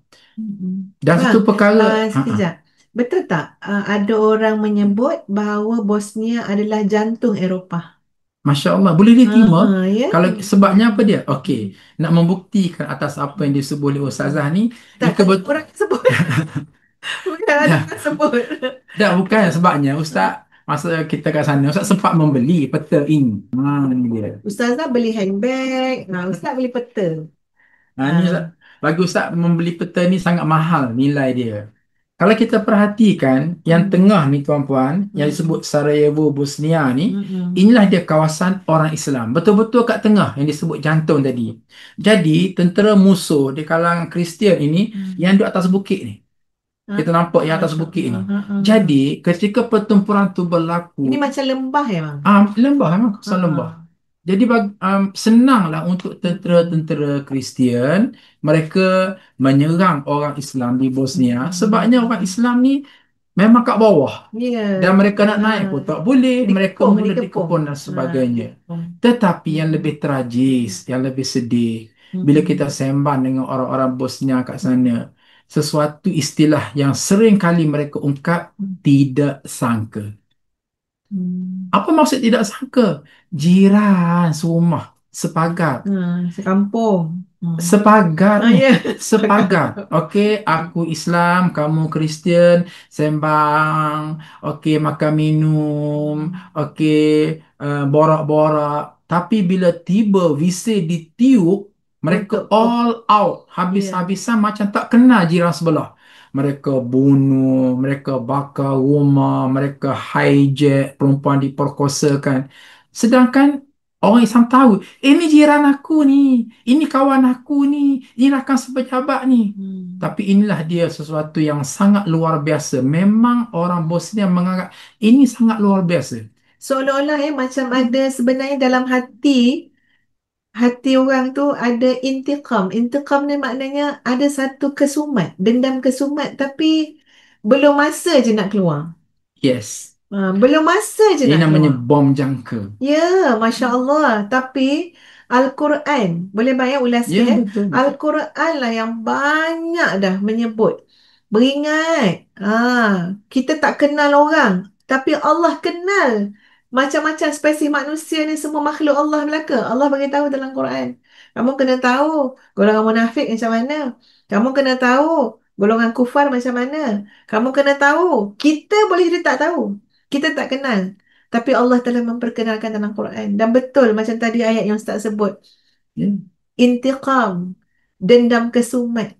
Dan satu perkara, sekejap. Betul tak ada orang menyebut bahawa Bosnia adalah jantung Eropah? Masya Allah, boleh diterima. Ya. Kalau sebabnya apa dia? Okey, nak membuktikan atas apa yang disebut oleh Ustazah ni, Tak jika orang sebut. Bukan ada orang sebut. Tak, bukan sebabnya Ustaz, masa kita kat sana Ustaz sempat membeli peta ini. Ni dia. Ustazah beli handbag, Ustaz beli peta. Ni Ustaz, bagi Ustaz membeli peta ni sangat mahal nilai dia. Kalau kita perhatikan yang tengah ni tuan-puan, yang disebut Sarajevo Bosnia ni, inilah dia kawasan orang Islam. Betul-betul kat tengah yang disebut jantung tadi. Jadi tentera musuh di kalangan Kristian ini yang duduk atas bukit ni. Kita nampak yang atas bukit ni. Jadi ketika pertempuran tu berlaku, Ini macam lembah ya bang? lembah memang kawasan lembah. Jadi senanglah untuk tentera-tentera Kristian mereka menyerang orang Islam di Bosnia, sebabnya orang Islam ni memang kat bawah. Dan mereka nak naik pun tak boleh, mereka mula dikepung dan sebagainya. Tetapi yang lebih tragis, yang lebih sedih, bila kita sembang dengan orang-orang Bosnia kat sana, sesuatu istilah yang sering kali mereka ungkap, tidak sangka. Apa maksud tidak sangka? Jiran serumah, sepagar. Sekampung. Sepagar ni. Sepagar. Okey, aku Islam, kamu Kristian, sembang, okey, makan minum, okey, borak-borak. Tapi bila tiba visil ditiup, mereka all out, habis-habisan macam tak kenal jiran sebelah. Mereka bunuh, mereka bakar rumah, mereka hijack, perempuan diperkosakan. Sedangkan orang Islam tahu, ini jiran aku ni, ini kawan aku ni, ini rakan sepejabat ni. Tapi inilah dia sesuatu yang sangat luar biasa. Memang orang Bosnia menganggap ini sangat luar biasa. Seolah-olah macam ada sebenarnya dalam hati orang tu ada intiqam. Intiqam ni maknanya ada satu kesumat, dendam kesumat, tapi belum masa je nak keluar. Yes. Belum masa je Ini nak namanya keluar. bom jangka. Ya, Masya Allah. Tapi Al-Quran, boleh bayang ulas sikit? betul. Al-Quran lah yang banyak dah menyebut. Beringat, kita tak kenal orang, tapi Allah kenal macam-macam spesies manusia ni, semua makhluk Allah belaka. Allah beritahu dalam Quran. Kamu kena tahu golongan munafik macam mana. Kamu kena tahu Golongan kufar macam mana? Kamu kena tahu. Kita boleh jadi tak tahu. Kita tak kenal. Tapi Allah telah memperkenalkan dalam Quran. Dan betul macam tadi ayat yang Ustaz sebut. Ya. Intiqam. Dendam kesumat.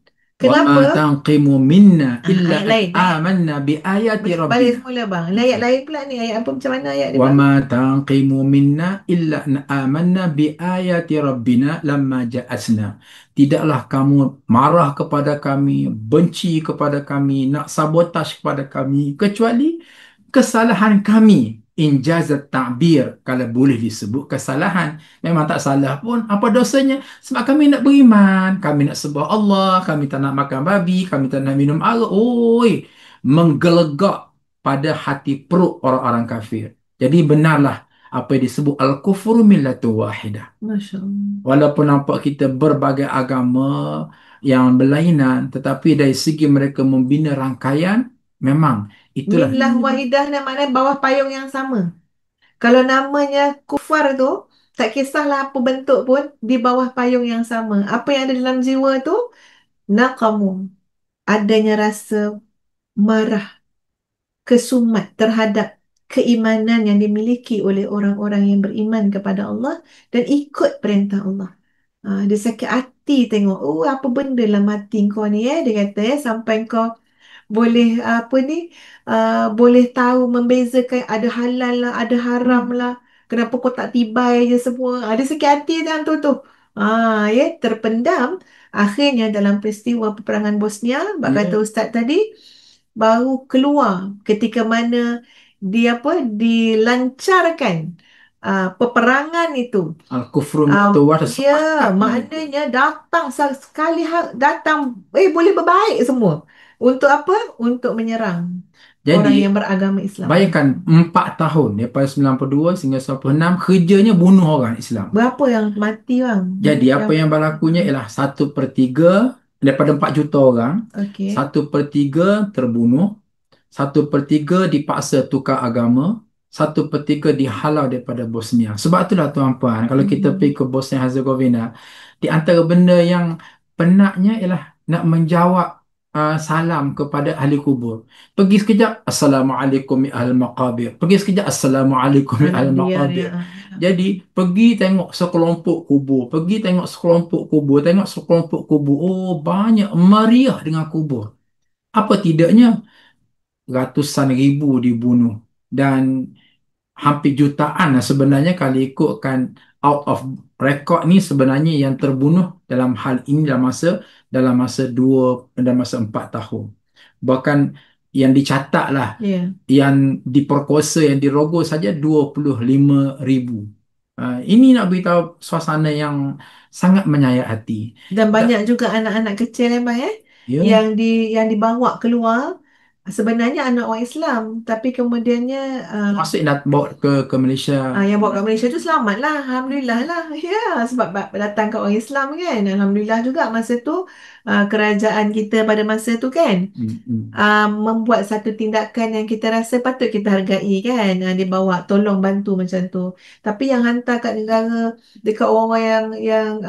Wa ma Kenapa? tanqimu minna illa Ayat an lain. amanna bi ayati Balik rabbina. semula bang. Ayat lain pula ni. Ayat apa macam mana ayat ni Wa bang? ma tanqimu minna illa an amanna bi ayati rabbina lamma ja'atna. Tidaklah kamu marah kepada kami, benci kepada kami, nak sabotaj kepada kami, kecuali kesalahan kami. Injazat ta'bir, kalau boleh disebut kesalahan, memang tak salah pun, apa dosanya? Sebab kami nak beriman, kami nak sembah Allah, kami tak nak makan babi, kami tak nak minum arak. Oi, menggelegak pada hati perut orang-orang kafir. Jadi benarlah apa yang disebut al-kufru millatu wahidah. Masya Allah. Walaupun nampak kita berbagai agama yang berlainan, tetapi dari segi mereka membina rangkaian, memang itulah. Millah wahidah ni maknanya bawah payung yang sama. Kalau namanya kufar tu, tak kisahlah apa bentuk pun, di bawah payung yang sama. Apa yang ada dalam jiwa tu, naqamu. Adanya rasa marah, kesumat terhadap keimanan yang dimiliki oleh orang-orang yang beriman kepada Allah dan ikut perintah Allah. Dia sakit hati tengok, oh apa benda dalam hati kau ni dia kata sampai kau boleh apa ni boleh tahu membezakan ada halal lah, ada haram lah. Kenapa kau tak tibai je semua? Ada sakit hati dalam tu. Terpendam. Akhirnya dalam peristiwa peperangan Bosnia, kata Ustaz tadi, baru keluar ketika mana dia apa dilancarkan peperangan itu. Al-kufru millatu wahidah. Ya, maknanya datang sekali datang boleh berbaik semua. Untuk apa? Untuk menyerang orang Jadi, yang beragama Islam. bayangkan 4 tahun daripada 92 sehingga 96 kerjanya bunuh orang Islam. Berapa yang mati bang? Jadi apa yang berlakunya ialah 1/3 daripada 4 juta orang, Okey. 1/3 terbunuh, 1/3 dipaksa tukar agama, 1/3 dihalau daripada Bosnia. Sebab itulah tuan-puan, kalau kita pergi ke Bosnia Herzegovina, di antara benda yang penatnya ialah nak menjawab salam kepada ahli kubur. Pergi sekejap, Assalamualaikum ya ahli maqabir. Pergi sekejap, Assalamualaikum ya ahli maqabir. Jadi, pergi tengok sekelompok kubur. Pergi tengok sekelompok kubur. Tengok sekelompok kubur. Oh, banyak meriah dengan kubur. Apa tidaknya, ratusan ribu dibunuh. Dan hampir jutaan lah sebenarnya kalau ikutkan out of record ni sebenarnya yang terbunuh dalam hal ini dalam masa 4 tahun. Bahkan yang dicatat lah, yang diperkosa, yang dirogol saja 25,000. Ini nak beritahu suasana yang sangat menyayat hati. Dan banyak juga anak-anak kecil yang dibawa keluar. Sebenarnya anak orang Islam, tapi kemudiannya masuk nak bawa ke Malaysia. Yang bawa ke Malaysia tu selamat lah, alhamdulillah lah. Ya, sebab datang ke orang Islam kan. Alhamdulillah juga masa tu kerajaan kita pada masa tu kan membuat satu tindakan yang kita rasa patut kita hargai kan. Dia bawa tolong bantu macam tu. Tapi yang hantar kat negara dekat orang-orang yang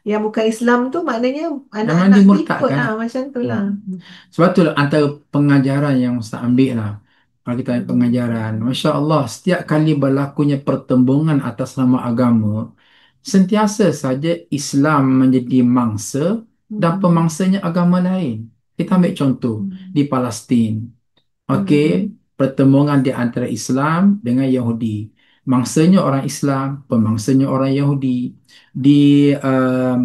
yang bukan Islam tu maknanya anak-anak ikut macam tu lah. Sebab tu antara pengajaran yang Ustaz ambil lah. Kalau kita ambil pengajaran, Masya Allah, setiap kali berlakunya pertembungan atas nama agama, sentiasa saja Islam menjadi mangsa dan pemangsanya agama lain. Kita ambil contoh di Palestin. Okey, pertembungan di antara Islam dengan Yahudi. Mangsanya orang Islam, pemangsanya orang Yahudi. Di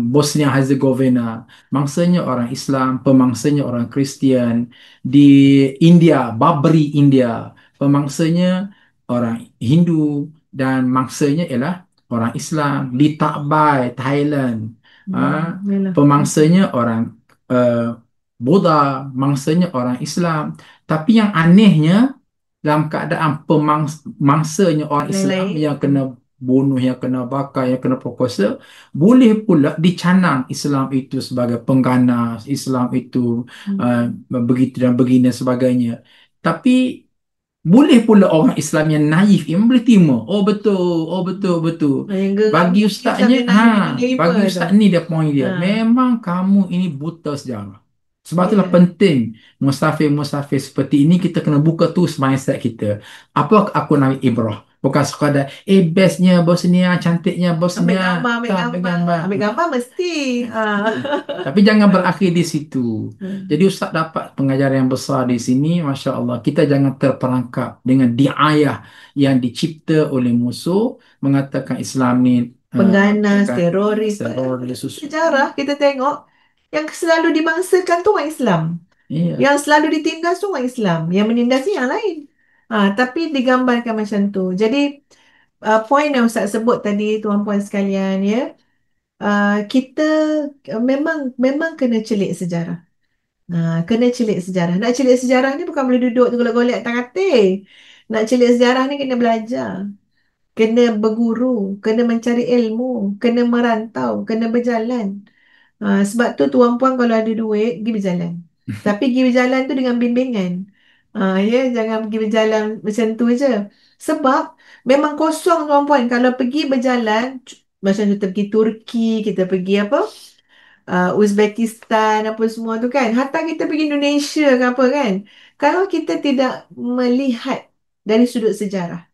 Bosnia Herzegovina, mangsanya orang Islam, pemangsanya orang Kristian. Di India, Babri India, pemangsanya orang Hindu dan mangsanya ialah orang Islam. Di Takbai, Thailand, pemangsanya orang Buddha, mangsanya orang Islam. Tapi yang anehnya, dalam keadaan mangsanya orang Islam yang kena bunuh, yang kena bakar, yang kena perkosa, boleh pula dicanang Islam itu sebagai pengganas, Islam itu begitu dan begini dan sebagainya. Tapi boleh pula orang Islam yang naif yang boleh terima. Oh betul. Bagi ustaznya, bagi ustaz ni dia point dia. Memang kamu ini buta sejarah. Sebab itulah Ya. penting musafir-musafir seperti ini kita kena buka tu mindset kita. Apa aku nak ambil ibrah? Bukan sekadar, bestnya Bosnia, cantiknya Ambil Bosnia. gambar, ambil Tak, ambil gambar. gambar. Ambil gambar mesti. Tapi jangan berakhir di situ. Hmm. Jadi Ustaz dapat pengajaran yang besar di sini, Masya Allah. Kita jangan terperangkap dengan diayah yang dicipta oleh musuh mengatakan Islam ni Pengganas, bukan teroris. teroris. Sejarah kita tengok yang selalu dibangsakan tu orang Islam. Iya. Yang selalu ditindas tu orang Islam. Yang menindas ni yang lain. Tapi digambarkan macam tu. Jadi poin yang Ustaz sebut tadi tuan-puan sekalian ya, kita memang memang kena celik sejarah. Kena celik sejarah. Nak celik sejarah ni bukan boleh duduk tu golek-golek atas katil. Nak celik sejarah ni kena belajar, kena berguru, kena mencari ilmu, kena merantau, kena berjalan. Sebab tu tuan-puan kalau ada duit, pergi berjalan. Tapi pergi berjalan tu dengan bimbingan. Ya, jangan pergi berjalan macam tu je. Sebab memang kosong tuan-puan. Kalau pergi berjalan, macam kita pergi Turki, kita pergi apa? Uzbekistan, apa semua tu kan. Hatta kita pergi Indonesia ke apa kan. Kalau kita tidak melihat dari sudut sejarah,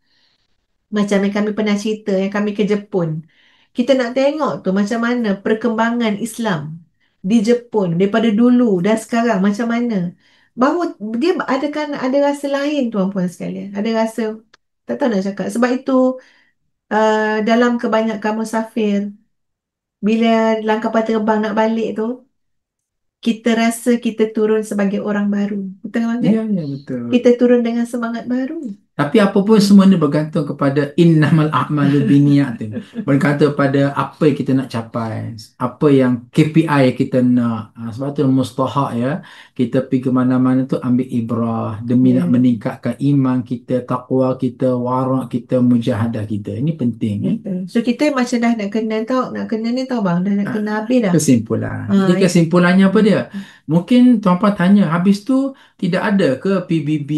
macam yang kami pernah cerita, yang kami ke Jepun. Kita nak tengok tu macam mana perkembangan Islam di Jepun daripada dulu dan sekarang macam mana. Bahawa dia ada rasa lain tuan-puan sekalian. Ada rasa, tak tahu nak cakap. Sebab itu dalam kebanyakan musafir, bila dalam kapal terbang nak balik tu, kita rasa kita turun sebagai orang baru. Betul kan? Iya, iya betul. Kita turun dengan semangat baru. Tapi apa pun semua ni bergantung kepada innamal a'malu binniyat tu. Bergantung pada apa yang kita nak capai, apa yang KPI yang kita nak. Sebab tu mustahak ya, kita pergi ke mana-mana tu ambil ibrah demi nak Ya. meningkatkan iman kita, takwa kita, warak kita, mujahadah kita. Ini penting. Betul. So kita macam dah nak kena ni tau bang, dah nak kena habis dah. Kesimpulan. Jadi Ya. kesimpulannya apa dia? Mungkin tuan-puan tanya, habis tu tidak ada ke PBB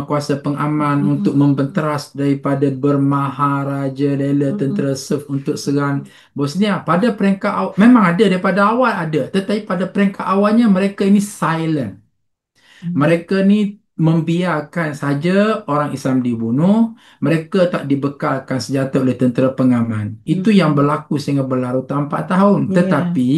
kuasa pengaman untuk membenteras daripada bermaharaja lela tentera SERF untuk serang Bosnia? Pada peringkat awal, memang ada daripada awal ada. Tetapi pada peringkat awalnya mereka ini silent. Mereka ni membiarkan saja orang Islam dibunuh. Mereka tak dibekalkan senjata oleh tentera pengaman. Itu yang berlaku sehingga berlarutan 4 tahun. Ya. Tetapi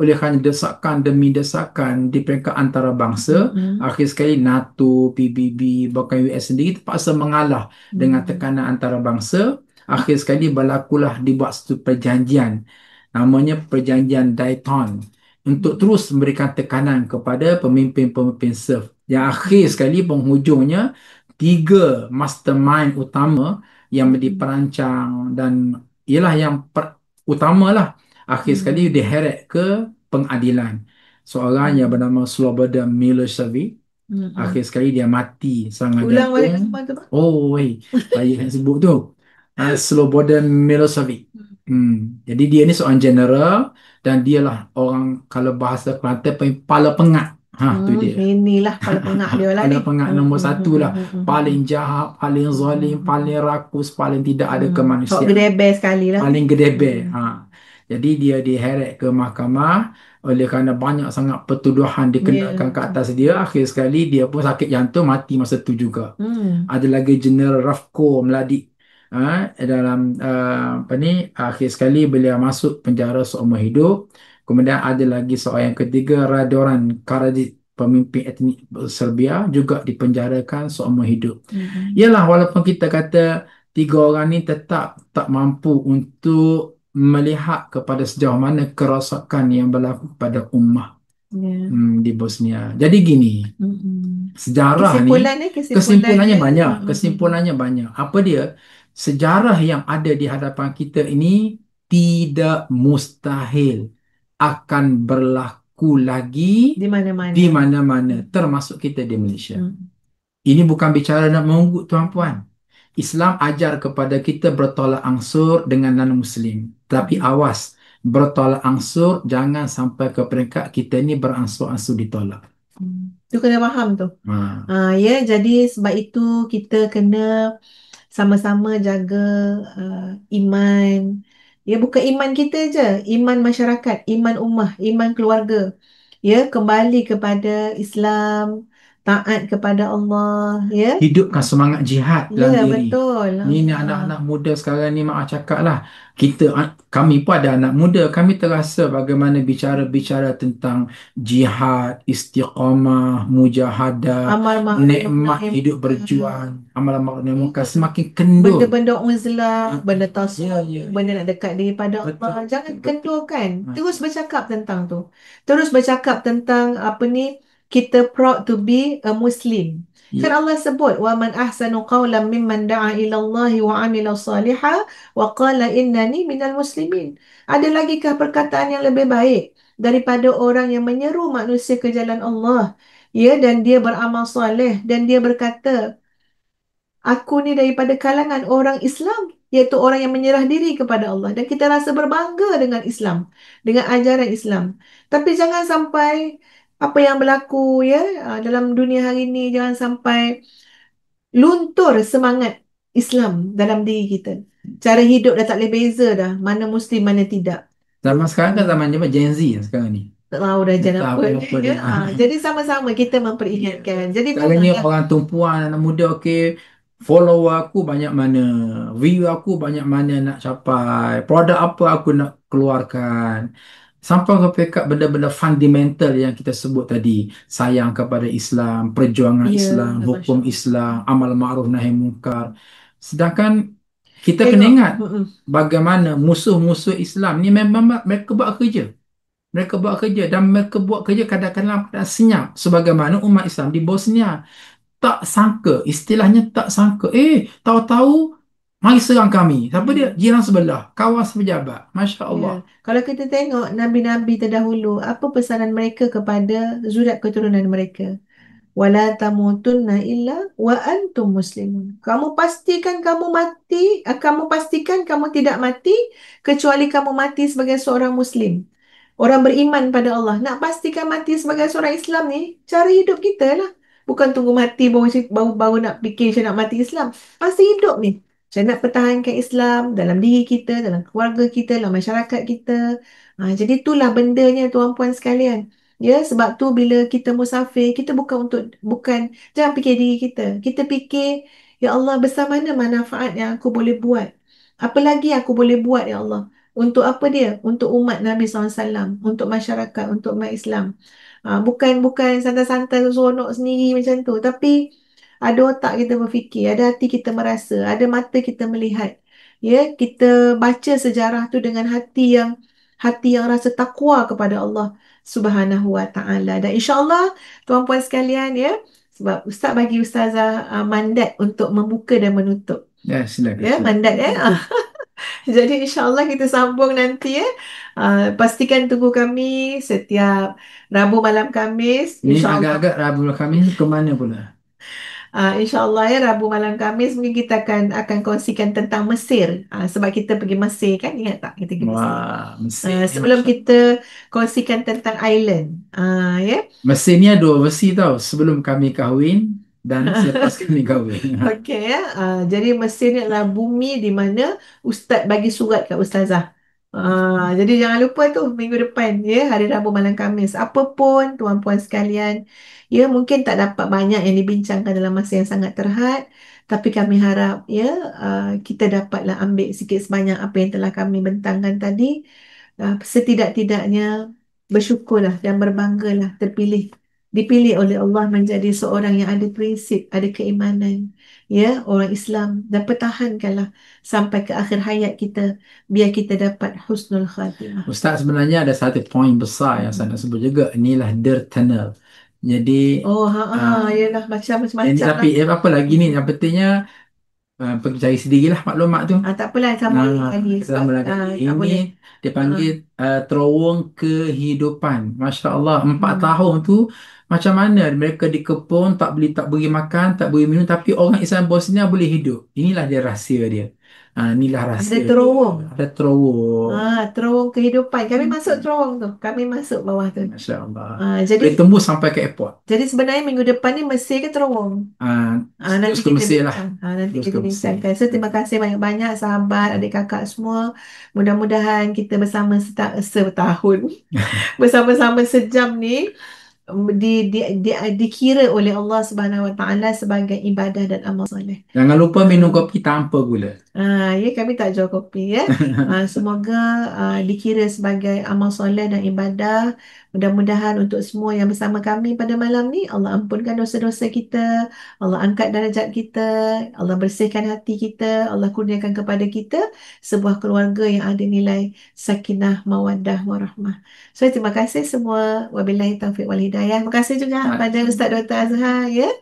oleh kerana desakan demi desakan di peringkat antarabangsa, akhir sekali NATO, PBB, bahkan US sendiri terpaksa mengalah dengan tekanan antarabangsa. Akhir sekali berlakulah dibuat satu perjanjian. Namanya Perjanjian Dayton, untuk terus memberikan tekanan kepada pemimpin-pemimpin SERF. Yang akhir sekali penghujungnya 3 mastermind utama yang diperancang dan ialah yang utamalah akhir sekali diheret ke pengadilan. Seorang yang bernama Slobodan Milosevic, akhir sekali dia mati serangan Ulang balik jantung. semua tu bang. Oh, saya yang sebut tu. Slobodan Milosevic. Jadi dia ni seorang general dan dialah orang, kalau bahasa Kelantan, kepala pengat. Tu dia. Inilah kepala pengak dia lah ni. Kepala pengat nombor 1 lah. Paling jahat, paling zalim, paling rakus, paling tidak ada Sok kemanusiaan. gedebel sekali lah. Paling gedebel. Jadi dia diheret ke mahkamah oleh kerana banyak sangat pertuduhan dikenakan ke atas dia. Akhir sekali dia pun sakit jantung, mati masa tu juga. Ada lagi General Rafko Mladic. Dalam apa ni, akhir sekali beliau masuk penjara seumur hidup. Kemudian ada lagi seorang yang ketiga, Radovan Karadzic, pemimpin etnik Serbia, juga dipenjarakan seumur hidup. Yalah, walaupun kita kata 3 orang ni tetap tak mampu untuk melihat kepada sejauh mana kerosakan yang berlaku pada ummah di Bosnia. Jadi gini, sejarah Kesimpulannya kesimpulannya banyak. Kesimpulannya banyak. Apa dia? Sejarah yang ada di hadapan kita ini tidak mustahil akan berlaku lagi di mana-mana. di mana-mana, termasuk kita di Malaysia. Ini bukan bicara nak mengugut tuan-puan. Islam ajar kepada kita bertolak ansur dengan non-Muslim. Tapi awas, bertolak ansur jangan sampai ke peringkat kita ni beransur-ansur ditolak. Tu kena faham tu. Ya, jadi sebab itu kita kena sama-sama jaga iman. Ya, bukan iman kita je, iman masyarakat, iman ummah, iman keluarga. ya, kembali kepada Islam, taat kepada Allah, ya. Hidupkan semangat jihad Ya, dalam diri. betul. Ni anak-anak muda sekarang ni, maaf cakap lah, kami pun ada anak muda, kami terasa bagaimana bicara-bicara tentang jihad, istiqamah, mujahadah, Amal ma'ruf nikmat nahi hidup munkar. berjuang, amalan ma'ruf nahi munkar semakin kendur. Benda-benda uzlah, benda tasawuf, Ya, ya, benda nak dekat daripada betul, Allah. Jangan betul. kendurkan. Ha. Terus bercakap tentang tu. Terus bercakap tentang apa ni, kita proud to be a Muslim. Kan Ya. Allah sebut, wa man ahsanu qawlan mimman da'a ila Allah wa amila salihah wa qala innani minal muslimin. Ada lagikah perkataan yang lebih baik daripada orang yang menyeru manusia ke jalan Allah, ya, dan dia beramal soleh dan dia berkata, aku ni daripada kalangan orang Islam, iaitu orang yang menyerah diri kepada Allah, dan kita rasa berbangga dengan Islam, dengan ajaran Islam. Tapi jangan sampai apa yang berlaku, ya, dalam dunia hari ini, jangan sampai luntur semangat Islam dalam diri kita. Cara hidup dah tak boleh beza dah, mana Muslim mana tidak. Zaman sekarang kan zaman apa, Gen Z sekarang ni. Tak tahu dah Tak jangan tahu apa. apa Ya. dah. Jadi sama-sama kita memperingatkan. Jadi Sekarang ni memanglah. orang tumpuan anak muda, okey, follower aku banyak mana, view aku banyak mana nak capai, produk apa aku nak keluarkan. Sampai ke pekat benda-benda fundamental yang kita sebut tadi, sayang kepada Islam, perjuangan Ya, Islam, Masya hukum Allah. Islam, amal ma'ruf nahi munkar. Sedangkan kita kena Tengok. ingat bagaimana musuh-musuh Islam ni memang mereka buat kerja. Mereka buat kerja dan mereka buat kerja kadang-kadang dalam keadaan senyap, sebagaimana umat Islam di Bosnia. Tak sangka, istilahnya tak sangka, tahu-tahu mari serang kami. Siapa dia? Jiran sebelah, kawan sepejabat. Masya Allah. Ya, kalau kita tengok nabi-nabi terdahulu, apa pesanan mereka kepada zuriat keturunan mereka? Wala tamutunna illa wa antum muslimun. Kamu pastikan kamu tidak mati kecuali kamu mati sebagai seorang muslim. Orang beriman pada Allah. Nak pastikan mati sebagai seorang Islam ni, cara hidup kita lah. Bukan tunggu mati baru nak fikir saya nak mati Islam. Pasti hidup ni. Saya nak pertahankan Islam dalam diri kita, dalam keluarga kita, dalam masyarakat kita. Jadi itulah bendanya tuan-puan sekalian. Ya, sebab tu bila kita musafir, kita bukan jangan fikir diri kita. Kita fikir, ya Allah, besar mana manfaat yang aku boleh buat? Apa lagi yang aku boleh buat, ya Allah? Untuk apa dia? Untuk umat Nabi SAW, untuk masyarakat, untuk umat Islam. Bukan santai-santai seronok sendiri macam tu, tapi ada otak kita berfikir, ada hati kita merasa, ada mata kita melihat. Ya, kita baca sejarah tu dengan hati yang rasa takwa kepada Allah Subhanahu wa taala. Dan insya-Allah tuan-puan sekalian, ya, sebab Ustaz bagi Ustazah mandat untuk membuka dan menutup. Ya, silakan. Ya, mandat ya. Jadi insya-Allah kita sambung nanti ya. Pastikan tunggu kami setiap Rabu malam Khamis. Ini InsyaAllah. agak-agak Rabu Khamis ke mana pula? InsyaAllah ya, Rabu malam Khamis mungkin kita akan kongsikan tentang Mesir. Sebab kita pergi Mesir kan, ingat tak kita pergi Mesir? Wah, Mesir ni Sebelum kita kongsikan tentang island. Ya. Mesir ni ada dua versi tau. Sebelum kami kahwin dan selepas kami kahwin. Okey ya. Jadi Mesir ni adalah bumi di mana Ustaz bagi surat kat Ustazah. Jadi jangan lupa tu minggu depan ya, hari Rabu malam Khamis. Apa pun tuan-puan sekalian, ya, mungkin tak dapat banyak yang dibincangkan dalam masa yang sangat terhad, tapi kami harap ya, kita dapatlah ambil sikit sebanyak apa yang telah kami bentangkan tadi. Setidak-tidaknya bersyukurlah dan berbanggalah dipilih oleh Allah menjadi seorang yang ada prinsip, ada keimanan, ya, orang Islam, dan pertahankanlah sampai ke akhir hayat kita biar kita dapat husnul khatimah. Ustaz, sebenarnya ada satu poin besar yang saya nak sebut juga. Inilah Dir Tunnel. Jadi Yalah, macam-macam ini, tapi apa lagi ni, yang pentingnya pergi cari sendirilah maklumat tu. Tak apalah, sama lagi. Sama lagi. Tak Ini boleh. dipanggil terowong kehidupan. Masya Allah, 4 Hmm. tahun tu macam mana mereka dikepung, tak beri makan, tak beri minum, tapi orang Islam Bosnia boleh hidup. Inilah dia rahsia dia. Inilah Ada rahsia. terowong. Ada terowong. Terowong kehidupan. Kami masuk terowong tu. Kami masuk bawah tu. Masya Allah. Jadi Boleh tembus sampai ke airport. sebenarnya minggu depan ni Mesir ke terowong? Nanti Terus ke kita Mesir lah. bincang. Nanti Terus kita ke Mesir. bincangkan. So terima kasih banyak-banyak sahabat, adik kakak semua. Mudah-mudahan kita bersama setahun bersama-sama sejam ni dikira oleh Allah Subhanahu Wa Taala sebagai ibadah dan amal soleh. Jangan lupa minum kopi tanpa gula. Ya, kami tak jual kopi ya. Semoga dikira sebagai amal soleh dan ibadah. Mudah-mudahan untuk semua yang bersama kami pada malam ni, Allah ampunkan dosa-dosa kita, Allah angkat darjat kita, Allah bersihkan hati kita, Allah kurniakan kepada kita sebuah keluarga yang ada nilai sakinah, mawaddah, warahmah. So terima kasih semua. Wabillahi taufiq wal hidayah. Terima kasih juga pada Ustaz Dr. Azhar ya.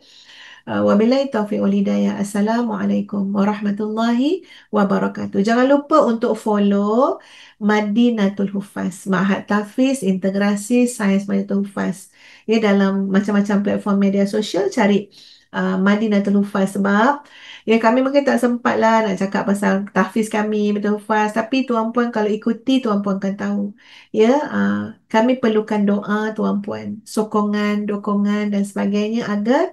Wabillahi taufiq wal hidayah. Assalamualaikum warahmatullahi wabarakatuh. Jangan lupa untuk follow Madinatul Hufaz, Ma'had Tahfiz Integrasi Sains Madinatul Hufaz. Ya, dalam macam-macam platform media sosial cari Madinatul Hufaz, sebab ya kami mungkin tak sempat lah nak cakap pasal tahfiz kami Madinatul Hufaz, tapi tuan-puan kalau ikuti tuan-puan akan tahu. Ya, kami perlukan doa tuan-puan, sokongan, dokongan dan sebagainya agar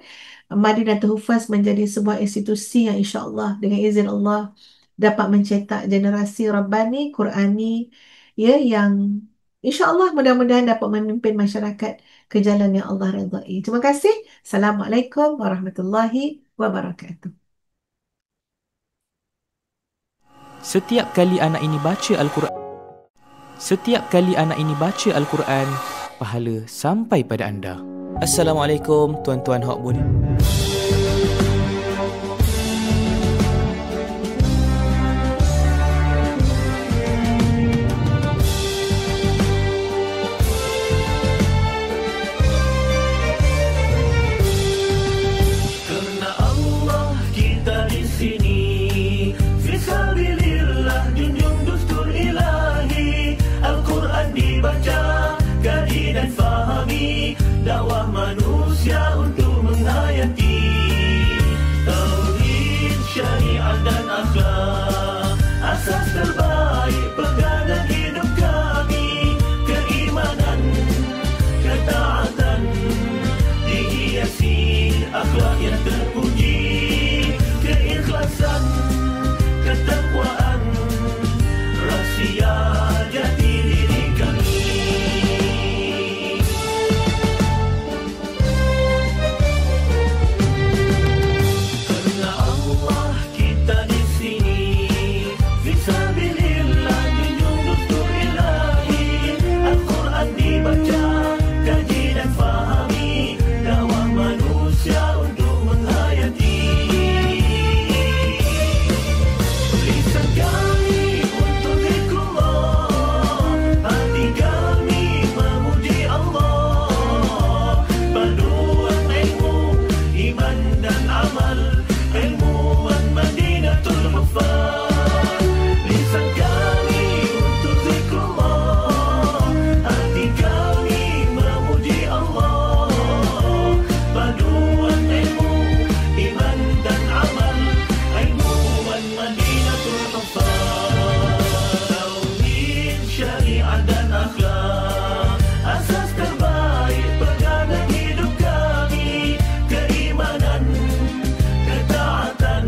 Madinatul Hufaz menjadi sebuah institusi yang insya-Allah dengan izin Allah dapat mencetak generasi Rabbani, Qurani, ya, yang insya-Allah mudah-mudahan dapat memimpin masyarakat ke jalan yang Allah redai. Terima kasih. Assalamualaikum warahmatullahi wabarakatuh. Setiap kali anak ini baca Al-Quran, pahala sampai pada anda. Assalamualaikum tuan-tuan hak budi. Karena Allah kita di sini, fisabilillah junjung dustur ilahi, Al-Quran dibaca, kaji dan fahami, dakwah manusia untuk menghayati tauhid, syariat dan akhlak, asas terbaik pegangan hidup kami, keimanan, ketaatan, dihiasi akhlak yang terpuji, keikhlasan, ketakwaan, rahsia jati diri kami. Karena Allah kita di sini, fisabilillah junjung dustur ilahi, Al-Quran dibaca, kaji dan fahami, dakwah manusia untuk menghayati. Lisan kami untuk zikrullah, hati kami memuji Allah, paduan ilmu, iman dan amal, ilmuwan Madinatul Hufaz. Lisan kami untuk zikrullah, hati kami memuji Allah, paduan ilmu, iman dan amal, ilmuwan Madinatul Hufaz. Tauhid, syariat dan akhlak, asas terbaik pegangan hidup kami, keimanan, ketaatan,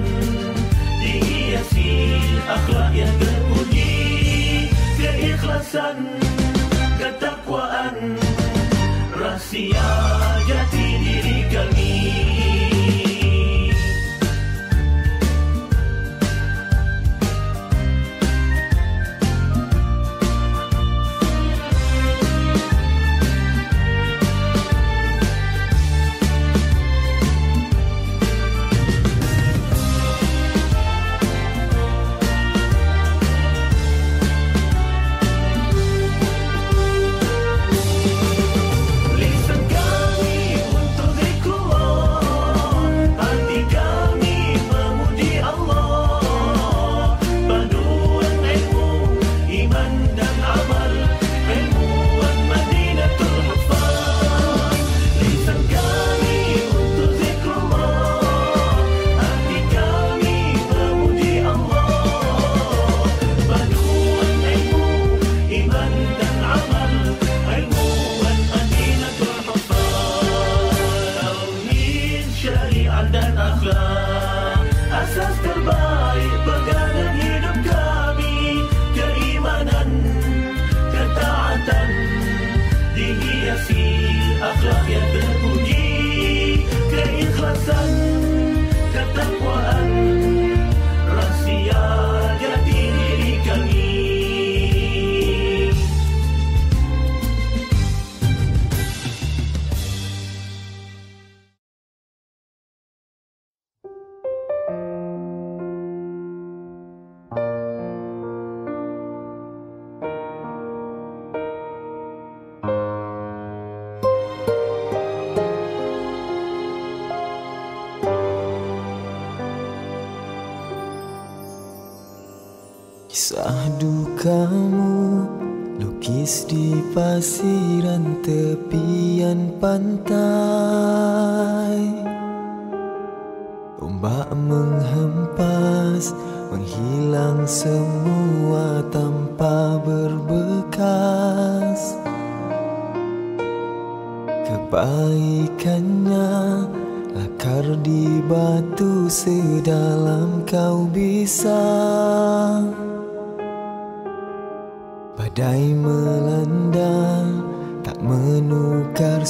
dihiasi akhlak yang terpuji, keikhlasan, ketakwaan, rahsia jati diri kami. Lisan kami kamu lukis di pasiran tepian pantai. Ombak menghempas, menghilang semua tanpa berbekas. Kebaikannya lakar di batu sedalam kau bisa. Badai melanda tak menukar